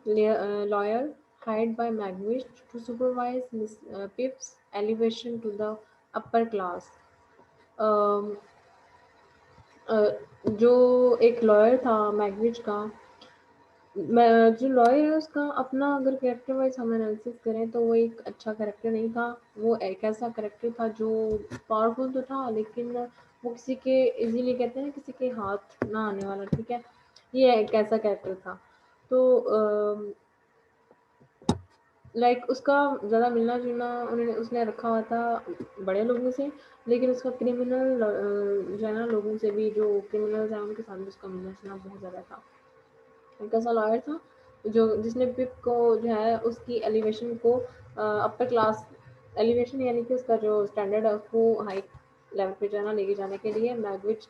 lawyer hired by Magwitch to supervise Miss Pip's elevation to the upper class. Um, जो एक लॉयर था मैगविच का, जो लॉयर है उसका अपना अगर कैरेक्टर वाइज हम एनालिसिस करें तो वो एक अच्छा कैरेक्टर नहीं था। वो एक ऐसा कैरेक्टर था जो पावरफुल तो था, लेकिन वो किसी के इजीली कहते हैं किसी के हाथ ना आने वाला, ठीक है। ये एक ऐसा कैरेक्टर था। तो लाइक उसका ज़्यादा मिलना जुलना उन्होंने उसने रखा हुआ था बड़े लोगों से, लेकिन उसका क्रिमिनल जो है ना लोगों से भी, जो क्रिमिनल्स हैं उनके साथ भी उसका मिलना जुलना बहुत ज़्यादा था। एक ऐसा लॉयर था जो जिसने पिप को जो है उसकी एलिवेशन को अपर क्लास एलिवेशन यानी कि उसका जो स्टैंडर्ड है उसको हाई लेवल पे जाना लेके जाने के लिए मैगविच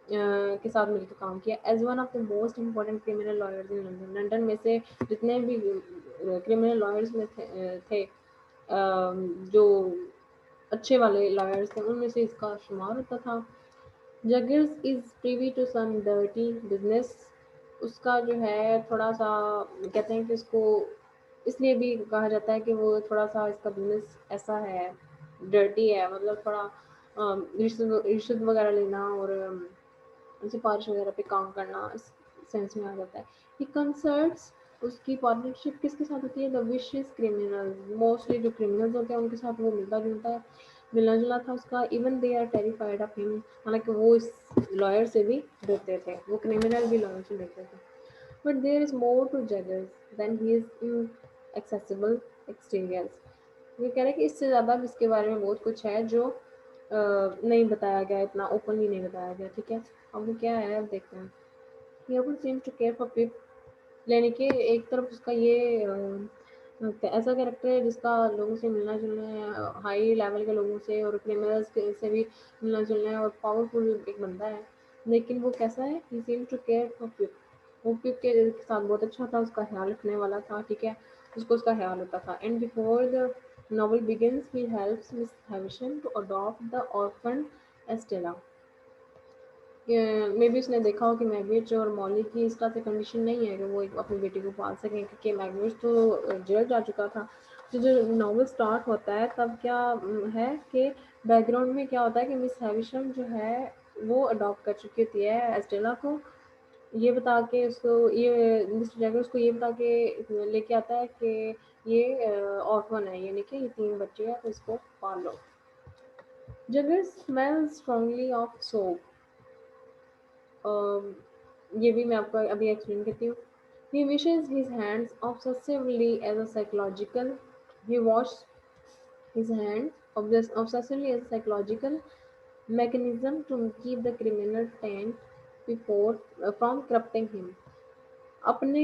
के साथ मिलकर काम किया as one of the most important criminal lawyers in London. London में से जितने भी क्रिमिनल लॉयर्स में थे जो अच्छे वाले लॉयर्स थे उनमें से इसका शुमार होता था। Jaggers is privy to some dirty business. उसका जो है थोड़ा सा कहते हैं कि उसको इसलिए भी कहा जाता है कि वो थोड़ा सा इसका बिजनेस ऐसा है, डर्टी है, मतलब थोड़ा रिश्वत रिश्वत वगैरह लेना और सिफारिश वगैरह पे काम करना इस सेंस में आ जाता है। ये कंसर्ट्स उसकी पार्टनरशिप किसके साथ होती है, द विशियस क्रिमिनल। मोस्टली जो क्रिमिनल्स होते हैं उनके साथ वो मिलना जुलना था उसका। Even they are terrified of him, हालांकि वो इस लॉयर से भी डरते थे, वो क्रिमिनल भी लॉयर से डरते थे। But there is more to जजेस than he is inaccessible experience. ये कह रहे हैं कि इससे ज़्यादा भी इसके बारे में बहुत कुछ है जो नहीं बताया गया, इतना ओपनली नहीं बताया गया, ठीक है। अब वो क्या है अब देखते हैं। He seems to care for people, यानी कि एक तरफ उसका ये ऐसा कैरेक्टर है जिसका लोगों से मिलना जुलना है, हाई लेवल के लोगों से और क्रिमिनल्स से भी मिलना जुलना है, और पावरफुल एक बंदा है। लेकिन वो कैसा है, he seems to care for people. वो पीप के साथ बहुत अच्छा था, उसका ख्याल रखने वाला था, ठीक है। उसको उसका ख्याल होता था। And before the novel begins, he helps Miss Havisham to adopt the orphan Estella. May be उसने देखा हो कि मैगविच और मॉली की इस तरह से कंडीशन नहीं है कि वो एक अपनी बेटी को पाल सकें, क्योंकि मैगविच तो जेल जा चुका था। तो जो नॉवल स्टार्ट होता है तब क्या है कि बैकग्राउंड में क्या होता है कि मिस हैविशम जो है वो अडॉप्ट कर चुकी होती है एस्टेला को। ये बता के उसको ये मिस्टर जैगर उसको ये बता के लेके आता है कि ये ऑर्फन है, यानी कि ये 3 बच्चे हैं तो इसको पाल लो। जगर स्मेल्स स्ट्रांगली ऑफ सोप। ये भी मैं आपको अभी एक्सप्लेन करती हूँ। He washes his hands obsessively as a psychological. He washes his hands obsessively as a psychological mechanism to keep the criminal taint before from corrupting him. अपने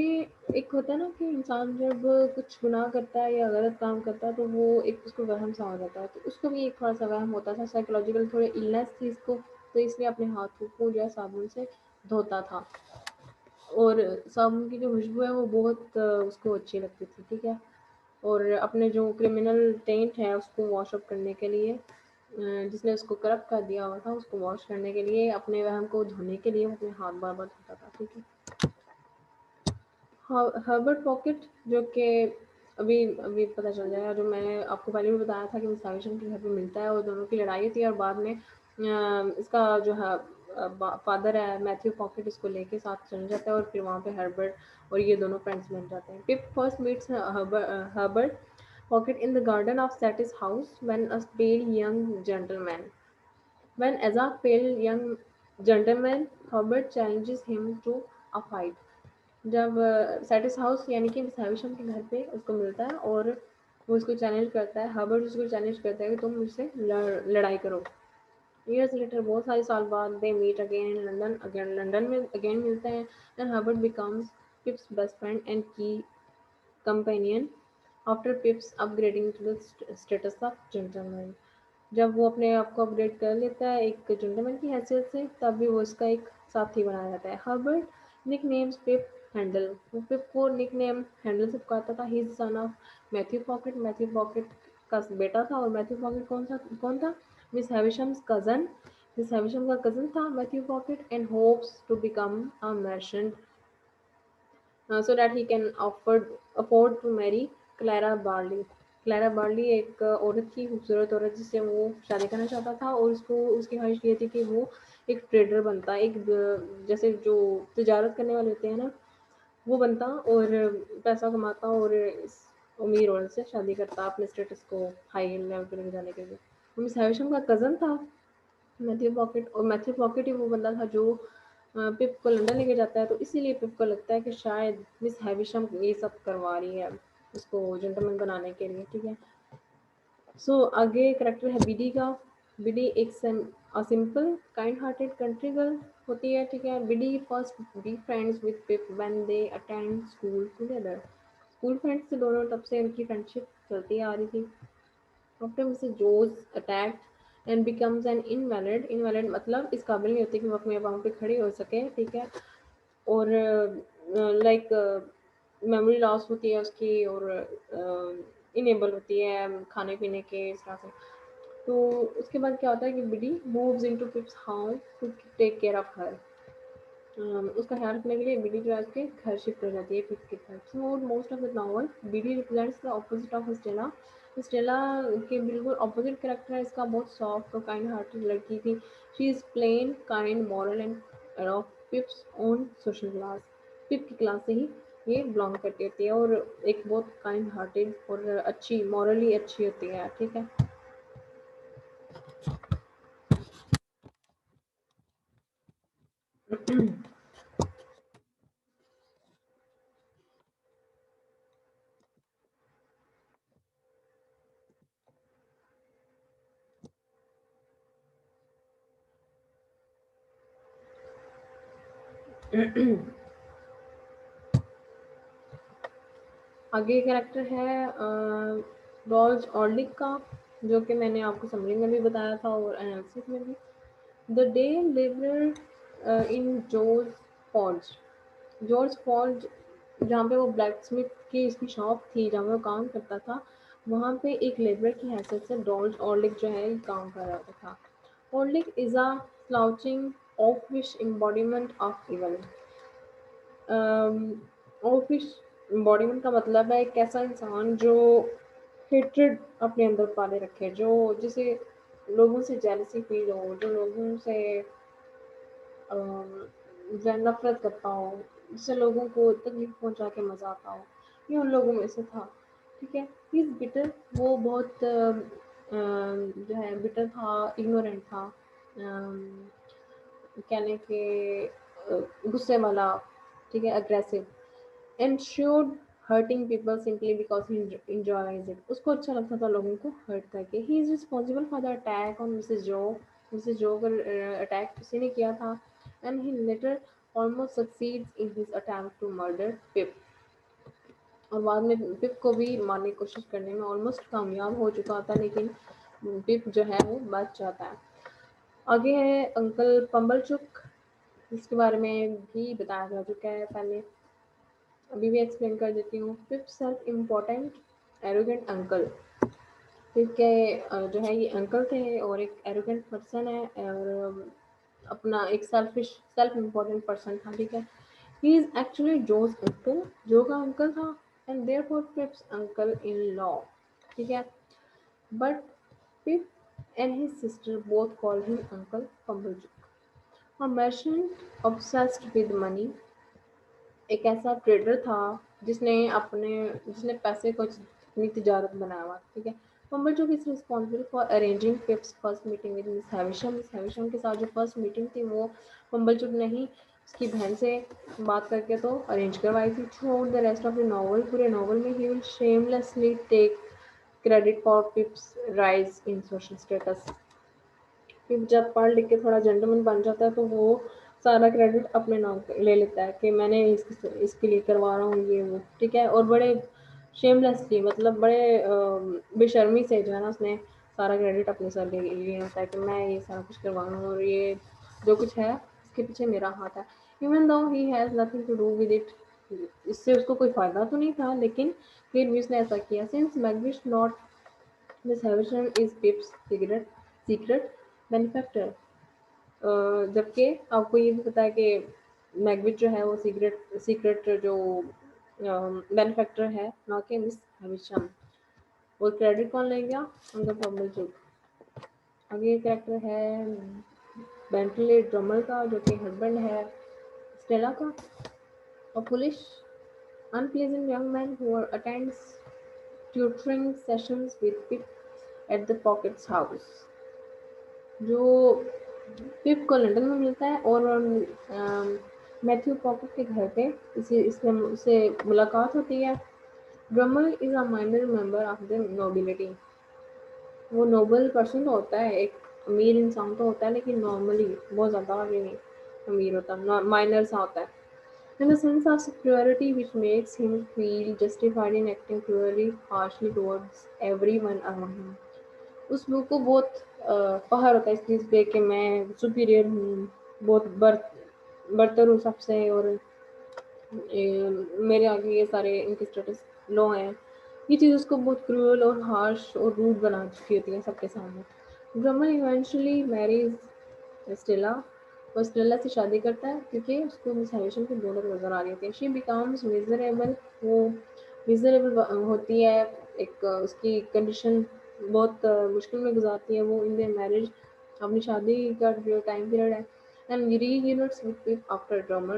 एक होता है ना कि इंसान जब कुछ गुनाह करता है या गलत काम करता है तो वो एक उसको वहम सा हो जाता है, तो उसको भी एक थोड़ा सा वहम होता था, साइकोलॉजिकल थोड़े इलनेस थी इसको, तो इसलिए अपने हाथों को जो है साबुन से धोता था। और साबुन की जो खुशबू है वो बहुत उसको अच्छी लगती थी, ठीक है। और अपने जो क्रिमिनल टेंट है उसको वॉश अप करने के लिए जिसने उसको करप्ट कर दिया हुआ था उसको वॉश करने के लिए, अपने वहम को धोने के लिए वो अपने हाथ बार बार धोता था, ठीक है। हर्बर्ट पॉकेट जो कि अभी अभी पता चल जाएगा, जो मैंने आपको पहले भी बताया था कि मिस हाविशम के घर पे मिलता है और दोनों की लड़ाई होती है, और बाद में इसका जो है फादर है मैथ्यू पॉकेट इसको लेके साथ चल जाता है और फिर वहाँ पे हर्बर्ट और ये दोनों फ्रेंड्स बन जाते हैं। Pip first meets Herbert pocket in the garden of Satis house when a pale young gentleman. When as a pale young gentleman, Herbert challenges him to a fight. जब सैटिस हाउस यानी कि miss Havisham के घर पे उसको मिलता है और वो उसको चैलेंज करता है, हर्बर्ट उसको चैलेंज करता है कि तुम मुझसे लड़ाई करो. Years later, बहुत सारे साल बाद they meet again in London. Again London में again मिलते हैं and Herbert becomes Pip's best friend and key companion after Pip's upgrading to the status of gentleman. जब वो अपने आप को अपग्रेड कर लेता है एक जेंटलमैन की हैसियत से, तब भी वो उसका एक साथी बनाया जाता है. Herbert nicknames Pip Handel. वो पिप को निक नेम हैंडल से पुकारता था. He is son of Matthew Pocket. Matthew Pocket का बेटा था. और मैथ्यू पॉकेट कौन था? Miss Havisham's cousin. Miss Havisham का कजन था Matthew Pocket and hopes to become a merchant so that he can afford to marry Clara Barley. Clara Barley एक औरत थी, खूबसूरत औरत जिससे वो शादी करना चाहता था और उसको उसकी ख्वाहिश ये थी कि वो एक ट्रेडर बनता, एक जैसे जो तजारत करने वाले होते हैं ना, वो बनता और पैसा कमाता और इस अमीर औरत से शादी करता अपने स्टेटस को हाई लेवल पे लेके जाने के लिए. मिस हैविशम का कज़न था मैथ्यू पॉकेट, और मैथ्यू पॉकेट ही वो बंदा था जो पिप को लंदन लेके जाता है. तो इसीलिए पिप को लगता है कि शायद मिस हैविशम ये सब करवा रही है उसको जेंटलमैन बनाने के लिए. ठीक है. सो आगे करेक्टर है बीडी का. बीडी एक simple kind hearted country girl होती है. ठीक है. Biddy first befriends with Pip when they attend school together. School friends से दोनों तब से उनकी फ्रेंडशिप चलती आ रही थी. After Mrs Joe's attacked and becomes an invalid. Invalid मतलब इस काबिल नहीं होती कि वो अपने पाँव पे खड़ी हो सके. ठीक है. और लाइक मेमोरी लॉस होती है उसकी और इनेबल होती है खाने पीने के इस तरह से. तो उसके बाद क्या होता है कि Biddy moves into Pip's house to take care of her. उसका ख्याल रखने के लिए बीडी जो है उसके घर शिफ्ट हो जाती है पिप की तरफ. So most of the novel Biddy represents the opposite of Estella. Estella के बिल्कुल ऑपोजिट करेक्टर है इसका. बहुत सॉफ्ट और काइंड हार्टेड लड़की थी. She is plain kind moral and of Pip's own social class. Pip की क्लास से ही ये बिलोंग करती होती है और एक बहुत काइंड हार्टेड और अच्छी मॉरली अच्छी होती है. ठीक है. आगे कैरेक्टर है रॉल्स ऑर्लिक का, जो कि मैंने आपको समरी में भी बताया था और एनालिसिस में भी. The day liver in George falls. George falls जहाँ पे वो ब्लैक स्मिथ की इसकी शॉप थी, जहाँ पे वो काम करता था, वहाँ पे एक लेबर की हैसियत से रॉल्स ऑर्लिक जो है काम कर रहा था. Orlick is a slouching oafish embodiment of evil. Oafish embodiment का मतलब है एक ऐसा इंसान जो हेट्रेड अपने अंदर पाले रखे, जो जिसे लोगों से जेलसी फील हो, जो लोगों से जो है नफरत करता हो, जिससे लोगों को तकलीफ पहुंचा के मजा आता हो. ये उन लोगों में से था. ठीक है. इस बिटर वो बहुत जो है बिटर था, इग्नोरेंट था, कहने के गुस्से वाला. ठीक है. Aggressive and showed hurting people simply because he enjoys it. उसको अच्छा लगता था लोगों को हर्ट करके. He is responsible for the attack on Mrs Joe. Mrs Joe का अटैक किसी ने किया था and he later almost succeeds in his attempt to murder Pip. और बाद में पिप को भी मारने की कोशिश करने में ऑलमोस्ट कामयाब हो चुका था, लेकिन पिप जो है वो बच जाता है. आगे है अंकल पम्बलचुक, जिसके बारे में भी बताया जा चुका है पहले. अभी भी एक्सप्लेन कर देती हूँ. Fifth self important arrogant uncle. Fifth के जो है ये अंकल थे और एक एरोगेंट पर्सन है और अपना एक सेल्फ इम्पोर्टेंट पर्सन था. ठीक है. He is actually Joe's uncle. Joe का अंकल था and therefore Pip's uncle in law. ठीक है. But Pip and his sister both call him uncle Pumblechook. A merchant obsessed with money. एक ऐसा trader था जिसने पैसे को अपनी तिजारत बनाया हुआ, ठीक है। Pumblechook is responsible for arranging Pip's first meeting with Miss Havisham के साथ जो फर्स्ट मीटिंग थी वो पम्बलचूक ने ही उसकी बहन से बात करके तो अरेंज करवाई थी। Throughout the rest of the novel, पूरे नॉवल में he will shamelessly take credit for Pip's rise in social status. फिर जब पढ़ लिख के थोड़ा जेंटलमैन बन जाता है तो वो सारा क्रेडिट अपने नाम पे ले लेता है कि मैंने इसके लिए करवा रहा हूँ ये वो, ठीक है। और बड़े शेमलेसली, मतलब बड़े बेशर्मी से जो है ना उसने सारा क्रेडिट अपने सर ले लिया होता है कि मैं ये सारा कुछ करवा रहा हूँ और ये जो कुछ है इसके पीछे मेरा हाथ है। Even though he has nothing to do with it, इससे उसको कोई फ़ायदा तो नहीं था लेकिन फिर भी उसने ऐसा किया। Since Magwitch not Miss Havisham is Pip's secret benefactor, जबकि आपको ये भी पता है कि मैगविच जो है वो सीक्रेट सीक्रेट जो बेनिफैक्टर है, ना कि मिस हैविशम। और क्रेडिट कौन ले गया? उनका पम्बलचूक। आगे कैरेक्टर है बेंटले ड्रमर का, जो कि हस्बैंड है स्टेला का। A foolish, unpleasant young man who attends tutoring sessions with Pip at the Pocket's house, जो पिप को लंदन में मिलता है और मैथ्यू पॉकेट के घर पे इसे इसने उससे मुलाकात होती है। Drummer is a minor member of the nobility, वो नोबल पर्सन तो होता है, एक अमीर इंसान तो होता है लेकिन नॉर्मली बहुत ज़्यादा भी नहीं अमीर होता, माइनर सा होता है। In the sense of superiority which makes him feel justified in acting cruelly, harshly towards everyone around him. उस लोग को बहुत फ़ख्र होता है इस चीज़ पे कि मैं सुपीरियर हूँ, बहुत बरतर हूँ सबसे, और मेरे आगे ये सारे इनके स्टेटस लो हैं। ये चीज़ उसको बहुत क्रूअल और हार्श और रूड बना चुकी होती है सबके सामने। ग्रमर इवेंचुअली मैरीज स्टेला, वो स्टेला से शादी करता है क्योंकि उसको मिस हैविशम की बोलर नज़र आ रही थी। शी बिकम्स मिजरेबल, वो मिजरेबल होती है, एक उसकी कंडीशन बहुत मुश्किल में गुजारती है वो इन द मैरिज, अपनी शादी का जो टाइम पीरियड है। And reunites with Pip after drummer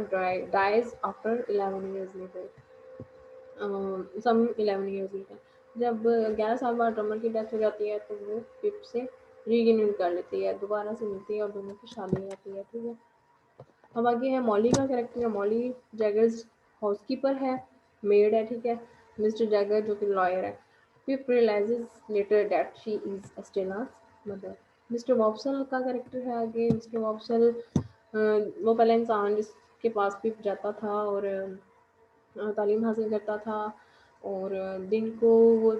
dies after 11 years later. Some 11 years later. जब 11 साल बाद ड्रमर की डेथ हो जाती है तो वो पिप से रीयूनियन कर लेती है, दोबारा से मिलती है और दोनों की शादी हो जाती है, ठीक है। अब आगे है मॉली का कैरेक्टर है। मॉली जैगर्स हाउसकीपर है, मेड है, ठीक है। मिस्टर जैगर जो कि लॉयर है। Pip realizes later that she is Estella's mother. Mr Wopsle का कैरेक्टर है आगे। मिस्टर वॉप्सल वो पहला इंसान जिसके पास पिप जाता था और तालीम हासिल करता था, और दिन को वो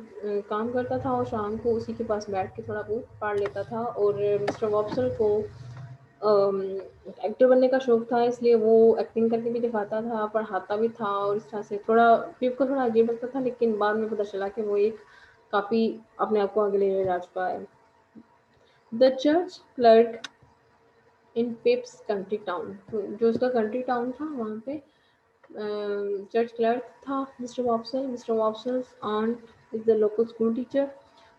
काम करता था और शाम को उसी के पास बैठ के थोड़ा बहुत पढ़ लेता था। और मिस्टर वॉप्सल को एक्टर बनने का शौक था, इसलिए वो एक्टिंग करके भी दिखाता था, पढ़ाता भी था, और इस तरह से थोड़ा पिप को थोड़ा अजीब लगता था, लेकिन बाद में पता चला कि वो एक काफ़ी अपने आप को आगे ले जा चुका है। The church clerk in Pip's country town, तो जो उसका कंट्री टाउन था वहाँ पे चर्च क्लर्क था Mr Wopsle. Mr Wopsle's aunt is the local school teacher,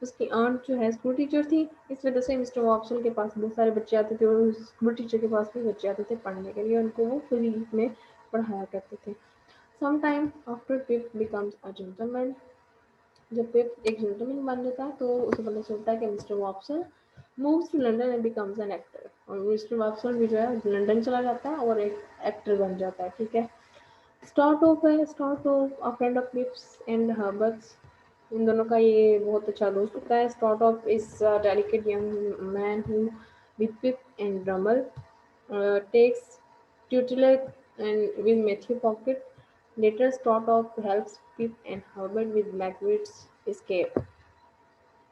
उसकी आंट जो है स्कूल टीचर थी, इस वजह से मिस्टर वॉप्सल के पास बहुत सारे बच्चे आते थे और स्कूल टीचर के पास भी बच्चे आते थे पढ़ने के लिए, उनको वो फ्री में पढ़ाया करते थे। Some time after Pip becomes a gentleman, जब पिप एक जेंटलमैन बन जाता है तो उसे पता चलता है कि Mr Wopsle moves to London and becomes an actor, और मिस्टर वॉप्सल भी जो है लंदन चला जाता है और एक एक्टर बन जाता है, ठीक है। Startop a friend of Pip's and Herbert's, इन दोनों का ये बहुत अच्छा दोस्त होता है। Startop is delicate young man who with Pip and Drummle takes tutelage and with Matthew Pocket. Later, Start of helps Pip and Herbert with Magritt's escape.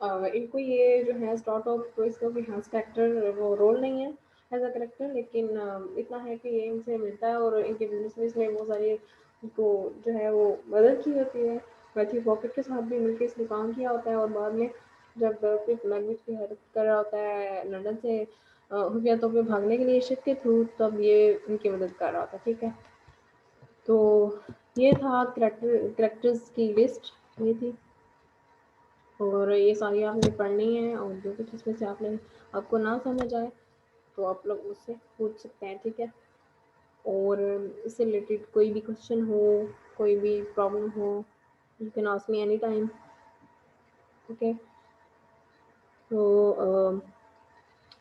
इनको ये जो है स्टार्ट ऑफ, तो इसका कोई खास कैरेक्टर वो रोल नहीं है एज अ करेक्टर, लेकिन इतना है कि ये इनसे मिलता है और इनके बिजनेस में बहुत सारी इनको जो है वो मदद की होती है। मैथ्यू पॉकेट के साथ भी मिलकर इसने काम किया होता है, और बाद में जब पिप मैगविच की हेल्प कर रहा होता है लंदन से खुफिया तौर पे भागने के लिए शिप के थ्रू, तब ये इनकी मदद कर रहा होता है, ठीक है। तो ये था करेक्टर्स की लिस्ट, ये थी, और ये सारी आपने पढ़नी है, और जो कुछ इसमें से आपको ना समझ आए तो आप लोग मुझसे पूछ सकते हैं, ठीक है। और इससे रिलेटेड कोई भी क्वेश्चन हो, कोई भी प्रॉब्लम हो, you can ask me any time. Okay, तो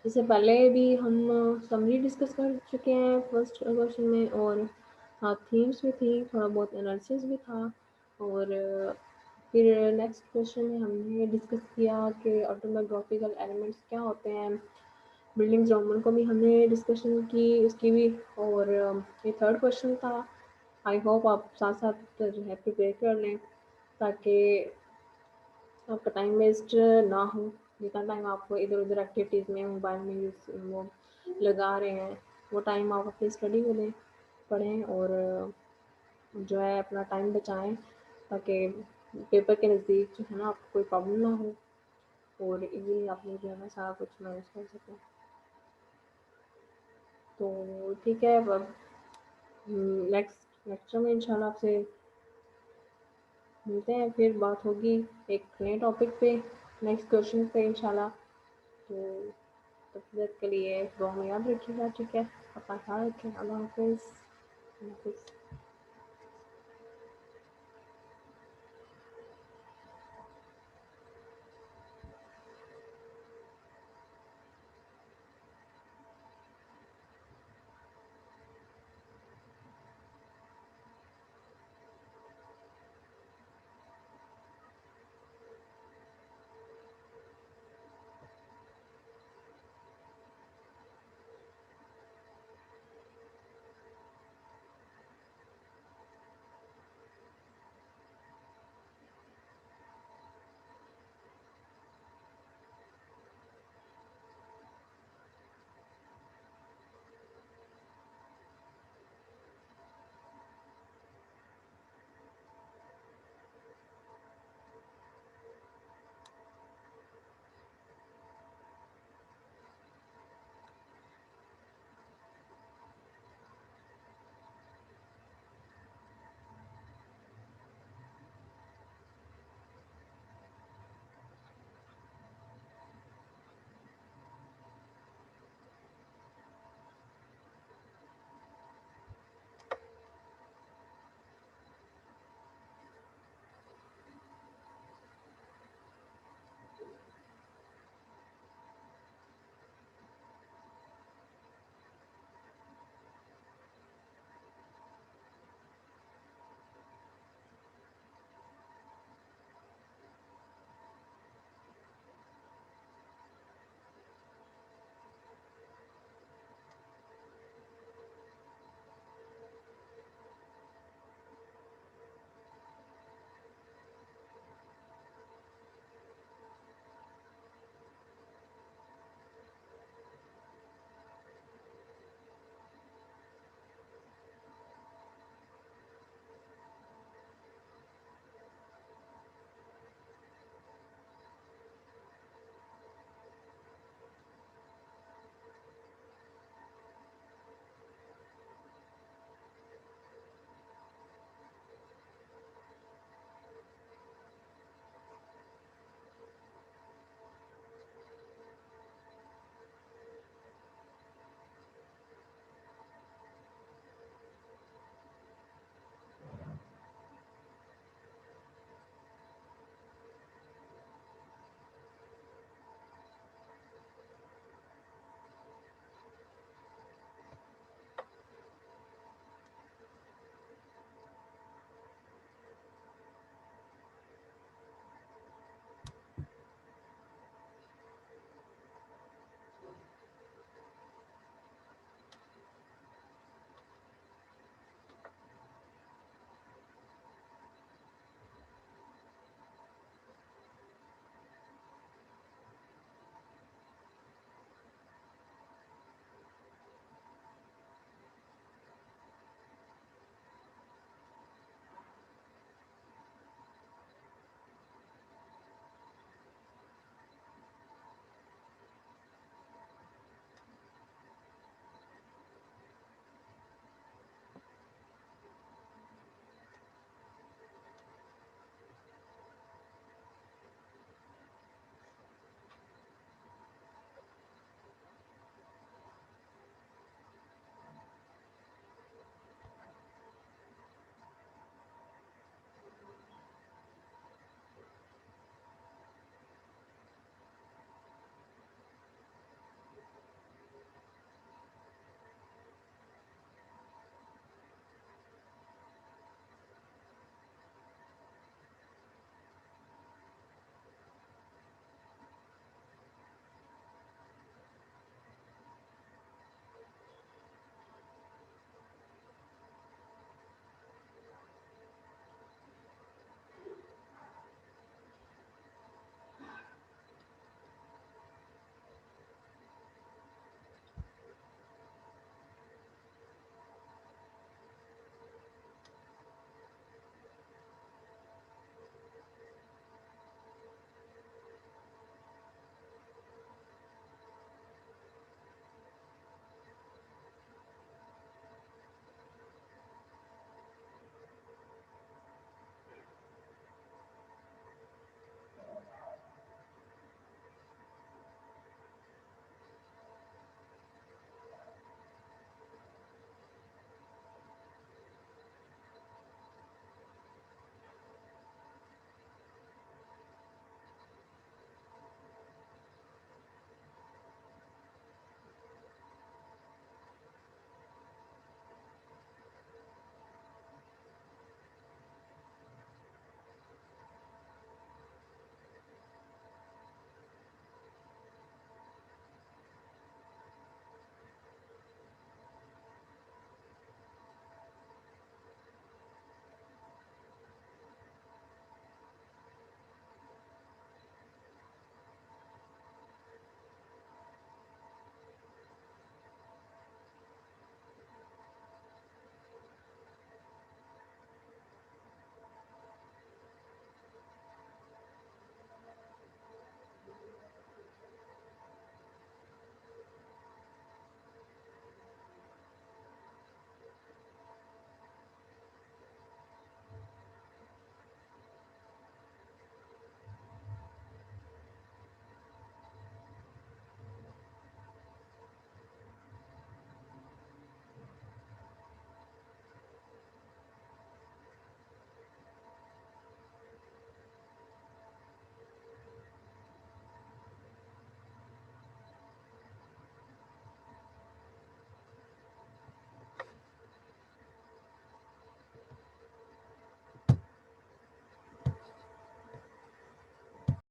इससे पहले भी हम समरी डिस्कस कर चुके हैं फर्स्ट क्वेश्चन में, और हाँ थीम्स भी थी, थोड़ा बहुत एनालिसिस भी था, और फिर नेक्स्ट क्वेश्चन में हमने डिस्कस किया कि ऑटोबायोग्राफिकल एलिमेंट्स क्या होते हैं, बिल्डिंग्स रोमन को भी हमने डिस्कशन की उसकी भी, और ये थर्ड क्वेश्चन था। आई होप आप साथ साथ जो है प्रिपेयर कर लें, ताकि आपका टाइम वेस्ट ना हो। जितना टाइम आप इधर उधर एक्टिविटीज़ में मोबाइल में यूज़ वो लगा रहे हैं, वो टाइम आप अपनी स्टडी में दें, पढ़ें, और जो है अपना टाइम बचाएं, ताकि पेपर के नज़दीक जो है ना आपको कोई प्रॉब्लम ना हो, और इजीली आप लोग जो है ना सारा कुछ मैनेज कर सकें। तो ठीक है, अब नेक्स्ट लेक्चर में इंशाल्लाह आपसे मिलते हैं, फिर बात होगी एक नए टॉपिक पे, नेक्स्ट क्वेश्चन पे इंशाल्लाह। तो तब तक के लिए दुआ में याद रखिएगा, ठीक है, अपना ख्याल रखें, अल्लाह हाफिज़।